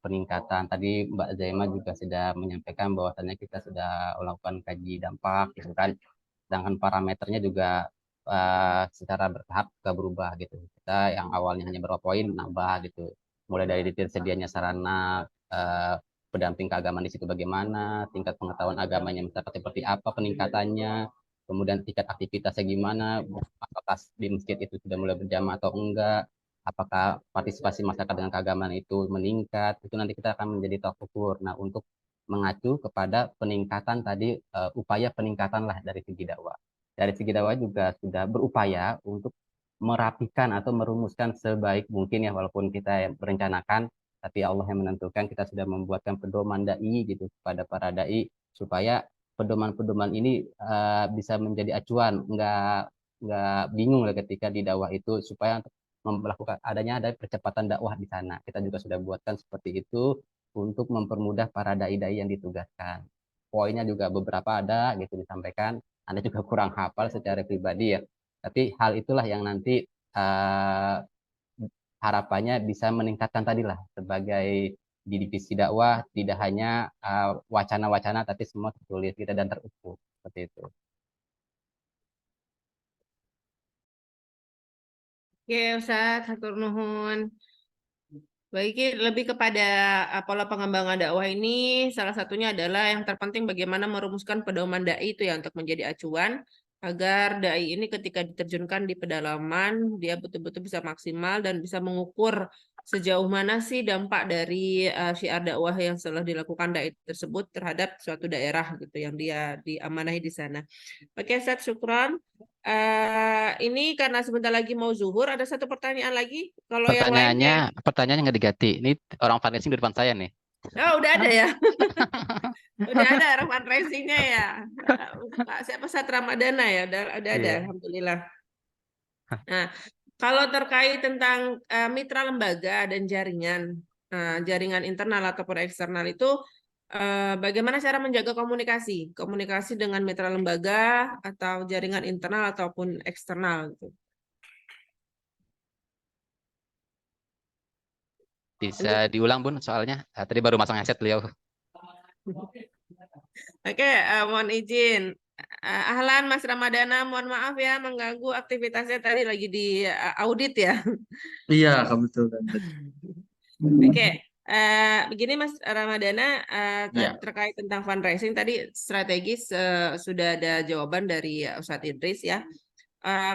peningkatan. Tadi Mbak Zaima juga sudah menyampaikan bahwasannya kita sudah melakukan kaji dampak, gitu kan. Sedangkan parameternya juga secara bertahap juga berubah gitu. Kita yang awalnya hanya berapa poin nambah gitu. Mulai dari tersedianya sarana pendamping keagamaan di situ bagaimana, tingkat pengetahuan agamanya masyarakat seperti apa peningkatannya, kemudian tingkat aktivitasnya gimana, apakah di masjid itu sudah mulai berjamaah atau enggak, apakah partisipasi masyarakat dengan keagamaan itu meningkat, itu nanti kita akan menjadi tolak ukur. Nah, untuk mengacu kepada peningkatan tadi, upaya peningkatan lah dari segi dakwah. Dari segi dakwah juga sudah berupaya untuk merapikan atau merumuskan sebaik mungkin ya, walaupun kita merencanakan, tapi Allah yang menentukan. Kita sudah membuatkan pedoman dai gitu kepada para dai supaya pedoman-pedoman ini bisa menjadi acuan, nggak bingung lah ketika di dakwah itu, supaya melakukan ada percepatan dakwah di sana. Kita juga sudah buatkan seperti itu untuk mempermudah para dai-dai yang ditugaskan. Poinnya juga beberapa ada gitu disampaikan. Anda juga kurang hafal secara pribadi ya. Tapi hal itulah yang nanti harapannya bisa meningkatkan tadi lah sebagai di divisi dakwah tidak hanya wacana-wacana tapi semua tertulis kita dan terukur seperti itu. Oke Ustaz, hatur nuhun. Baik, lebih kepada pola pengembangan dakwah ini, salah satunya adalah yang terpenting bagaimana merumuskan pedoman dai itu ya untuk menjadi acuan. agar dai ini ketika diterjunkan di pedalaman dia betul-betul bisa maksimal dan bisa mengukur sejauh mana sih dampak dari syiar dakwah yang telah dilakukan dai tersebut terhadap suatu daerah gitu yang dia diamanahi di sana. Oke, Ustaz, syukran. Ini karena sebentar lagi mau zuhur, ada satu pertanyaan lagi. Kalau yang lainnya, Pertanyaannya nggak diganti. Ini orang fundraising di depan saya nih. oh udah ada ya. Udah ada orang fundraisingnya ya. Pak siapa Sat Ramadana ya? Udah ada, Iya. alhamdulillah. Nah, kalau terkait tentang mitra lembaga dan jaringan, jaringan internal ataupun eksternal itu, bagaimana cara menjaga komunikasi? Komunikasi dengan mitra lembaga atau jaringan internal ataupun eksternal gitu. Bisa diulang, Bun, soalnya tadi baru masang headset beliau. Oke, mohon izin. Ahlan Mas Ramadana, mohon maaf ya mengganggu aktivitasnya tadi lagi di audit ya. Iya, kebetulan. Oke, begini Mas Ramadana, Ya. terkait tentang fundraising tadi strategis sudah ada jawaban dari Ustadz Idris ya.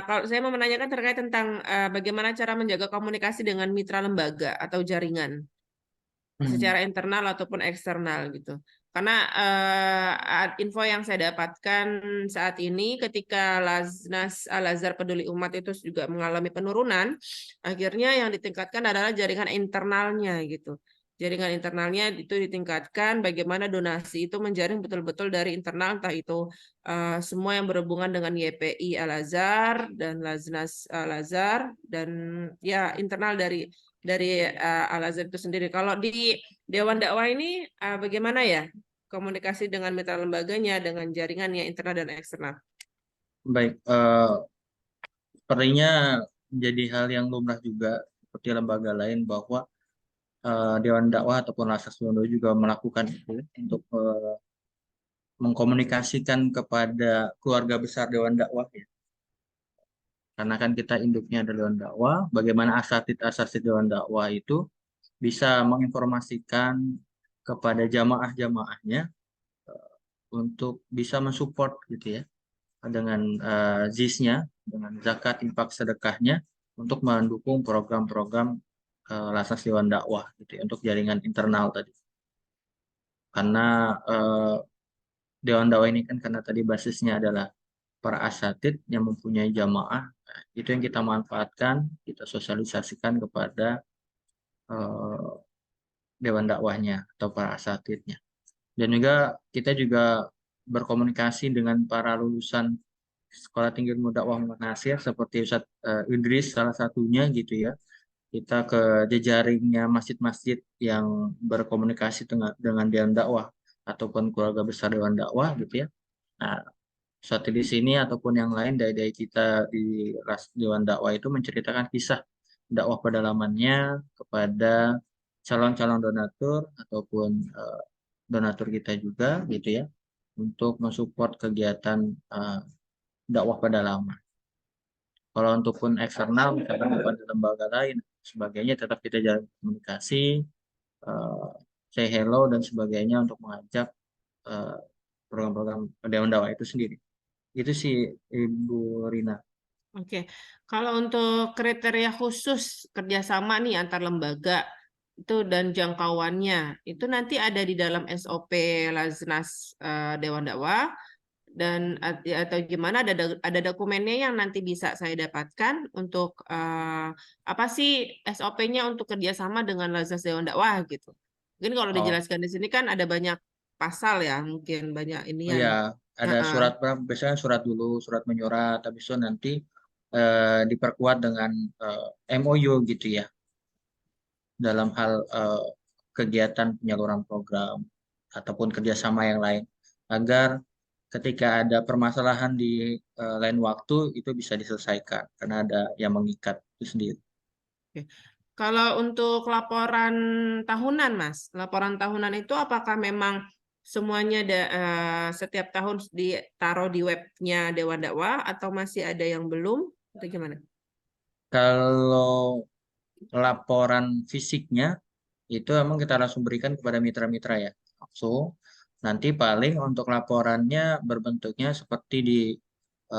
Kalau saya mau menanyakan terkait tentang bagaimana cara menjaga komunikasi dengan mitra lembaga atau jaringan secara internal ataupun eksternal gitu. Karena info yang saya dapatkan saat ini ketika Laznas Al-Azhar Peduli Umat itu juga mengalami penurunan, akhirnya yang ditingkatkan adalah jaringan internalnya gitu. Jaringan internalnya itu ditingkatkan bagaimana donasi itu menjaring betul-betul dari internal, entah itu semua yang berhubungan dengan YPI Al-Azhar dan Laznas Al-Azhar dan ya internal dari Al-Azhar itu sendiri. Kalau di Dewan Dakwah ini bagaimana ya komunikasi dengan mitra lembaganya, dengan jaringannya internal dan eksternal? Baik, sepertinya menjadi hal yang lumrah juga seperti lembaga lain bahwa Dewan Dakwah ataupun Asas Wondo juga melakukan itu untuk mengkomunikasikan kepada keluarga besar Dewan Dakwah ya. Karena kan kita induknya adalah Dewan Dakwah, bagaimana asatid Dewan Dakwah itu bisa menginformasikan kepada jamaah-jamaahnya untuk bisa mensupport gitu ya dengan ZIS-nya, dengan zakat, infak, sedekahnya untuk mendukung program-program Lasnas Dewan Dakwah gitu ya, untuk jaringan internal tadi. Karena Dewan Dakwah ini kan karena tadi basisnya adalah para asatid yang mempunyai jamaah, itu yang kita manfaatkan, kita sosialisasikan kepada Dewan Dakwahnya atau para asatidnya. Dan juga kita juga berkomunikasi dengan para lulusan Sekolah Tinggi Ilmu Dakwah Muhammad Nasir seperti Ustadz Idris salah satunya gitu ya. Kita ke jejaringnya masjid-masjid yang berkomunikasi dengan Dewan Dakwah ataupun keluarga besar Dewan Dakwah gitu ya. Nah, saat di sini ataupun yang lain dari kita di Dewan Dakwah itu menceritakan kisah dakwah pedalamannya kepada calon-calon donatur ataupun donatur kita juga gitu ya untuk mensupport kegiatan dakwah pedalaman. Kalau untuk pun eksternal misalkan kepada lembaga lain sebagainya tetap kita jalan komunikasi, say hello dan sebagainya untuk mengajak program-program Dewan Dakwah itu sendiri. Itu sih Ibu Rina. Oke, kalau untuk kriteria khusus kerjasama nih antar lembaga itu dan jangkauannya itu nanti ada di dalam SOP Laznas Dewan Dakwah dan atau gimana ada dokumennya yang nanti bisa saya dapatkan untuk apa sih SOP-nya untuk kerjasama dengan Laznas Dewan Dakwah gitu. Mungkin kalau dijelaskan di sini kan ada banyak pasal ya, mungkin banyak ini Oh yang ya, ada surat, biasanya surat dulu, surat menyurat, habis itu nanti diperkuat dengan MOU gitu ya, dalam hal kegiatan penyaluran program ataupun kerjasama yang lain, agar ketika ada permasalahan di lain waktu itu bisa diselesaikan karena ada yang mengikat itu sendiri. Oke. Kalau untuk laporan tahunan, Mas, laporan tahunan itu apakah memang semuanya setiap tahun ditaruh di webnya Dewan Dakwah atau masih ada yang belum? Atau gimana? Kalau laporan fisiknya itu memang kita langsung berikan kepada mitra-mitra ya, langsung. Nanti paling untuk laporannya berbentuknya seperti di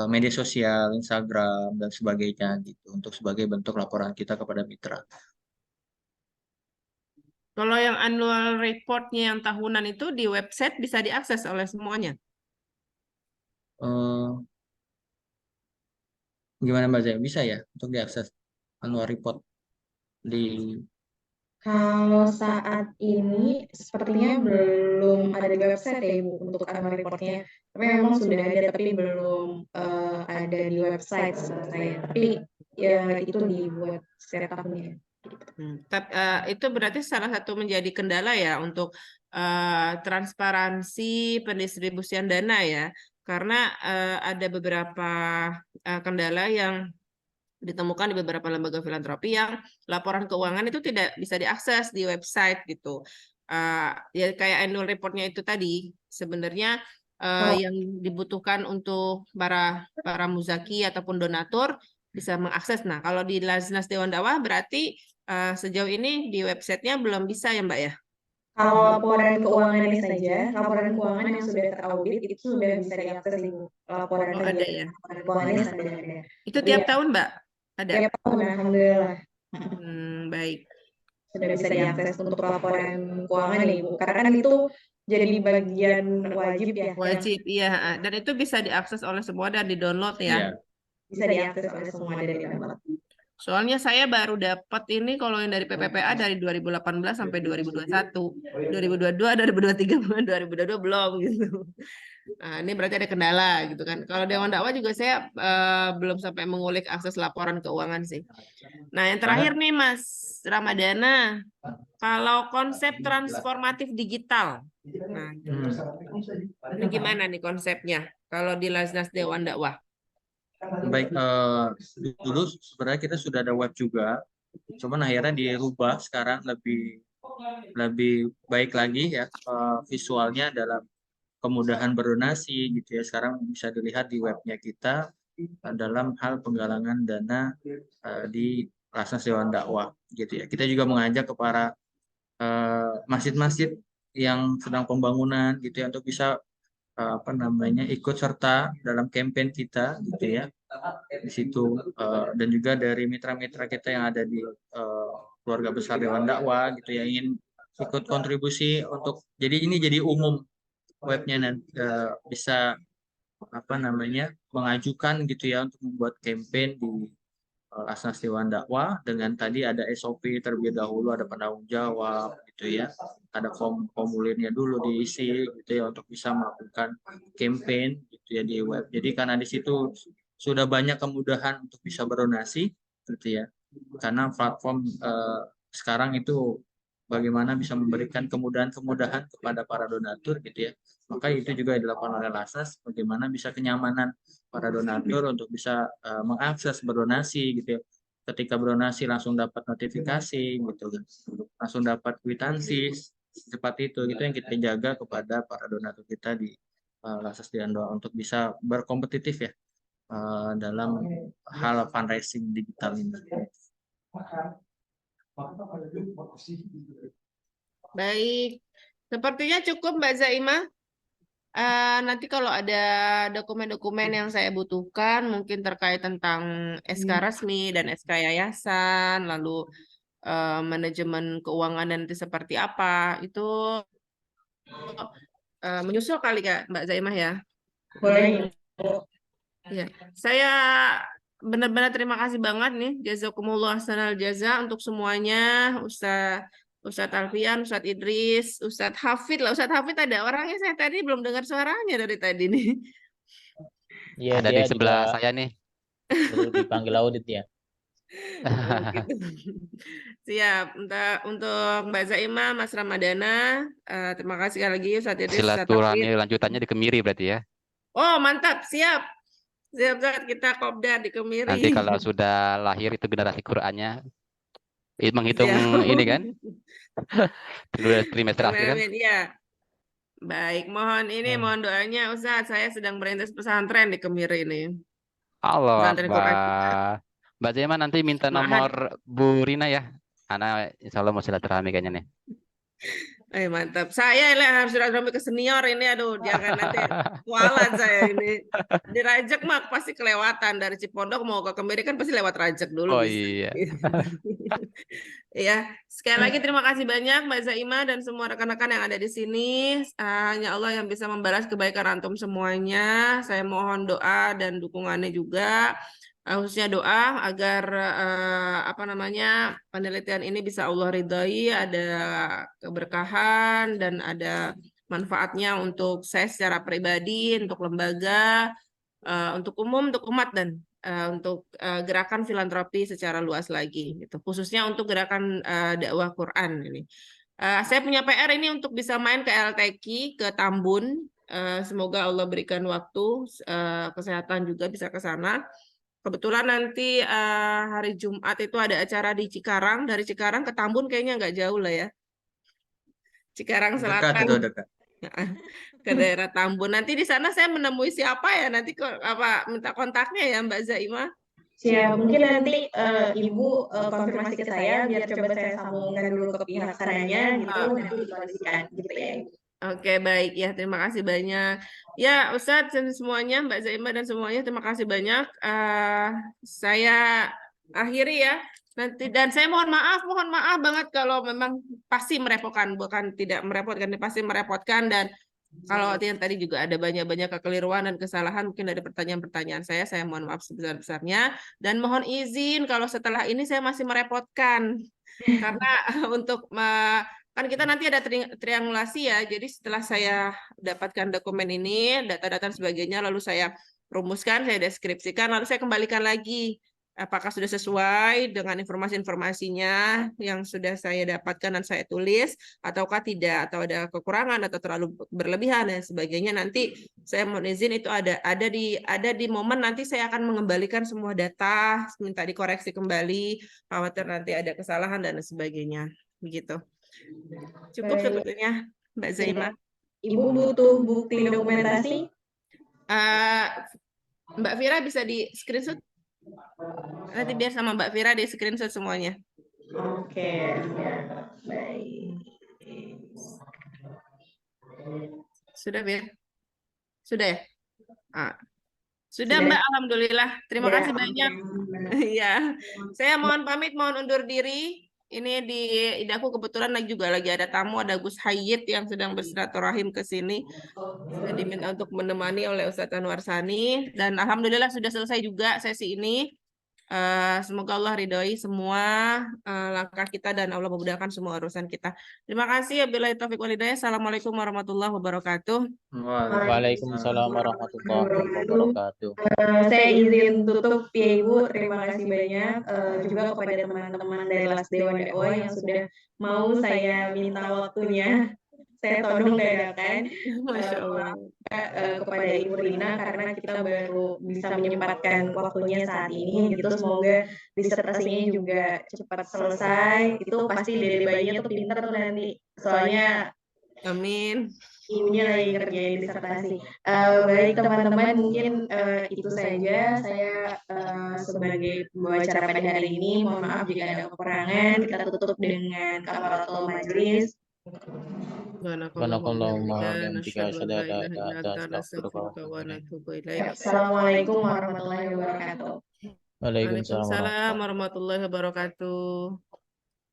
media sosial, Instagram dan sebagainya gitu untuk sebagai bentuk laporan kita kepada mitra. Kalau yang annual report-nya yang tahunan itu di website bisa diakses oleh semuanya. Eh, Gimana Mbak Zaya? Bisa ya untuk diakses annual report di Kalau saat ini sepertinya belum ada di website ya Ibu untuk annual report-nya. Tapi memang sudah ada, tapi belum ada di website setahu saya. Tapi ya itu dibuat setiap tahunnya. Itu berarti salah satu menjadi kendala ya untuk transparansi pendistribusian dana ya, karena ada beberapa kendala yang ditemukan di beberapa lembaga filantropi yang laporan keuangan itu tidak bisa diakses di website gitu. Ya kayak annual report-nya itu tadi sebenarnya yang dibutuhkan untuk para muzaki ataupun donatur bisa mengakses. Nah, kalau di Laznas Dewan Dakwah berarti sejauh ini di websitenya belum bisa ya Mbak ya? Kalau laporan keuangannya saja, laporan keuangan yang sudah teraudit itu sudah bisa diakses Ibu. Laporan Oh, ada kegiatan ya. laporan keuangannya sudah ada. Itu Tapi tiap ya, tahun Mbak? Ada. tiap tahun alhamdulillah Baik. sudah bisa diakses untuk laporan keuangan ya Ibu. Karena kan itu jadi bagian wajib ya. Wajib, iya. Dan itu bisa diakses oleh semua dan di-download ya. ya. Bisa diakses oleh semua dari download. Soalnya saya baru dapat ini kalau yang dari PPPA dari 2018 sampai 2021. 2022, 2023, 2022 belum gitu. Nah, ini berarti ada kendala gitu kan. Kalau Dewan Dakwah juga saya belum sampai mengulik akses laporan keuangan sih. Nah, yang terakhir nih Mas Ramadana, kalau konsep transformatif digital. Nah, ini gimana nih konsepnya kalau di Laznas Dewan Dakwah? Baik, dulu sebenarnya kita sudah ada web juga, cuman akhirnya dirubah sekarang lebih baik lagi ya visualnya dalam kemudahan berdonasi gitu ya. Sekarang bisa dilihat di webnya kita dalam hal penggalangan dana di Laznas Dewan Dakwah gitu ya. Kita juga mengajak ke para masjid-masjid yang sedang pembangunan gitu ya untuk bisa ikut serta dalam campaign kita gitu ya di situ dan juga dari mitra-mitra kita yang ada di keluarga besar Dewan Dakwah gitu ya ingin ikut kontribusi untuk jadi ini jadi umum webnya dan bisa mengajukan gitu ya untuk membuat campaign di Laznas Dewan Dakwah dengan tadi ada SOP terlebih dahulu, ada penanggung jawab gitu ya, ada formulirnya dulu diisi gitu ya untuk bisa melakukan campaign gitu ya di web. Jadi karena di situ sudah banyak kemudahan untuk bisa berdonasi gitu ya, karena platform sekarang itu bagaimana bisa memberikan kemudahan-kemudahan kepada para donatur gitu ya. Maka itu juga dilakukan oleh Laznas, bagaimana bisa kenyamanan para donatur untuk bisa mengakses berdonasi gitu ya. Ketika berdonasi langsung dapat notifikasi gitu kan. Langsung dapat kwitansi seperti itu yang kita jaga kepada para donatur kita di Laznas Dewan Dakwah untuk bisa berkompetitif ya dalam hal fundraising digital ini. Baik, sepertinya cukup Mbak Zaimah. Nanti kalau ada dokumen-dokumen yang saya butuhkan, mungkin terkait tentang SK resmi dan SK yayasan, lalu manajemen keuangan nanti seperti apa, itu menyusul kali Kak Mbak Zaimah ya. Boleh. Ya, saya benar-benar terima kasih banget nih, jazakumullah ahsanal jaza untuk semuanya, Ustadz Alfian, Ustadz Idris, Ustadz Hafid lah. Ustadz Hafid ada orangnya, saya tadi belum dengar suaranya dari tadi nih. Iya, Ada dia di sebelah juga saya nih. perlu dipanggil audit ya. Gitu. Siap. Untuk Mbak Zaimah, Mas Ramadana, terima kasih sekali lagi Ustadz Idris, Ustadz Hafid. Silaturahmi lanjutannya di Kemiri berarti ya. Oh, mantap, siap. Siap, kita kopdar di Kemiri. Nanti kalau sudah lahir itu generasi Qur'annya menghitung Siap. ini kan. Trimester akhir kan. Amin, ya. Baik, mohon doanya Ustadz, saya sedang merintis pesantren di Kemiri ini. Allah Pesantren Quran. Mbak Zema nanti minta nomor Bu Rina ya. Ana insya Allah mau silaturahmi kayaknya nih. Mantap. Saya yang harus silaturahmi ke senior ini, aduh, jangan nanti kualat saya ini. Di Rajek mah pasti kelewatan dari Cipondok mau ke Kemiri kan pasti lewat Rajek dulu Oh bisa. iya. Ya, sekali lagi terima kasih banyak Mbak Zaimah dan semua rekan-rekan yang ada di sini. Hanya Allah yang bisa membalas kebaikan antum semuanya. Saya mohon doa dan dukungannya juga. Khususnya doa agar penelitian ini bisa Allah ridhai, ada keberkahan dan ada manfaatnya untuk saya secara pribadi, untuk lembaga, untuk umum, untuk umat dan untuk gerakan filantropi secara luas lagi, gitu. Khususnya untuk gerakan dakwah Quran ini. Saya punya PR ini untuk bisa main ke LTQ, ke Tambun. Semoga Allah berikan waktu, kesehatan juga bisa ke sana. Kebetulan nanti hari Jumat itu ada acara di Cikarang. Dari Cikarang ke Tambun kayaknya nggak jauh lah ya. Cikarang Dekat Selatan itu, dekat. ke daerah Tambun. Nanti di sana saya menemui siapa ya? Nanti minta kontaknya ya Mbak Zaimah. Siap, mungkin nanti Ibu konfirmasi ke saya biar coba saya sambungkan dulu ke pihak sananya gitu, nanti dikoordinasikan gitu ya. Oke, baik ya. Terima kasih banyak. Ya, Ustadz dan semuanya, Mbak Zaimah dan semuanya, terima kasih banyak. Saya akhiri ya. Nanti dan saya mohon maaf banget kalau memang pasti merepotkan, bukan tidak merepotkan, pasti merepotkan dan kalau yang tadi juga ada banyak-banyak kekeliruan dan kesalahan, mungkin ada pertanyaan-pertanyaan saya mohon maaf sebesar-besarnya dan mohon izin kalau setelah ini saya masih merepotkan karena untuk kan kita nanti ada triangulasi ya, jadi setelah saya dapatkan dokumen ini, data-data dan sebagainya, lalu saya rumuskan, saya deskripsikan, lalu saya kembalikan lagi. Apakah sudah sesuai dengan informasi-informasinya yang sudah saya dapatkan dan saya tulis, ataukah tidak, atau ada kekurangan, atau terlalu berlebihan, dan sebagainya. Nanti saya mohon izin itu ada di momen nanti saya akan mengembalikan semua data, minta dikoreksi kembali, khawatir nanti ada kesalahan dan sebagainya. Begitu. Cukup Baik. sebetulnya, Mbak Zaimah. Ibu butuh bukti dokumentasi? Mbak Vira bisa di screenshot? Nanti biar sama Mbak Vira di screenshot semuanya. Oke, baik. Sudah, Bir? Sudah ya? Sudah, Mbak. Alhamdulillah. Terima kasih banyak. Iya. Saya mohon pamit, mohon undur diri. Ini di Idaku kebetulan juga lagi ada tamu, ada Gus Hayyid yang sedang bersilaturahim ke sini. Saya diminta untuk menemani oleh Ustadz Anwar Sani. Dan alhamdulillah sudah selesai juga sesi ini. Semoga Allah ridhoi semua langkah kita dan Allah memudahkan semua urusan kita. Terima kasih. Wabillahi taufiq wal hidayah. Assalamualaikum warahmatullahi wabarakatuh. Waalaikumsalam warahmatullahi wabarakatuh. Saya izin tutup ya Ibu. Terima kasih banyak juga kepada teman-teman dari Las Dewan Dakwah yang sudah mau saya minta waktunya. Saya todong dadakan. Masya Allah. Kepada Ibu Rina karena kita baru bisa menyempatkan waktunya saat ini gitu, semoga disertasinya juga cepat selesai. Itu pasti Dede bayinya tuh pinter tuh nanti, soalnya Amin. ibunya lagi kerjain disertasi. Baik teman-teman, mungkin itu saja saya sebagai pembawa acara pada hari ini. Mohon maaf jika ada kekurangan. Kita tutup dengan kafaratul majelis. Assalamualaikum warahmatullahi wabarakatuh. Waalaikumsalam warahmatullahi wabarakatuh.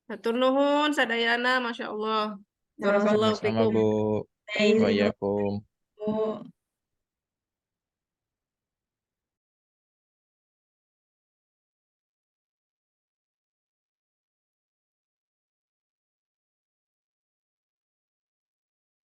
Hatur nuhun sadayana, Masya Allah. Barakallahu fikum. Sama Bu. Waalaikumsalam.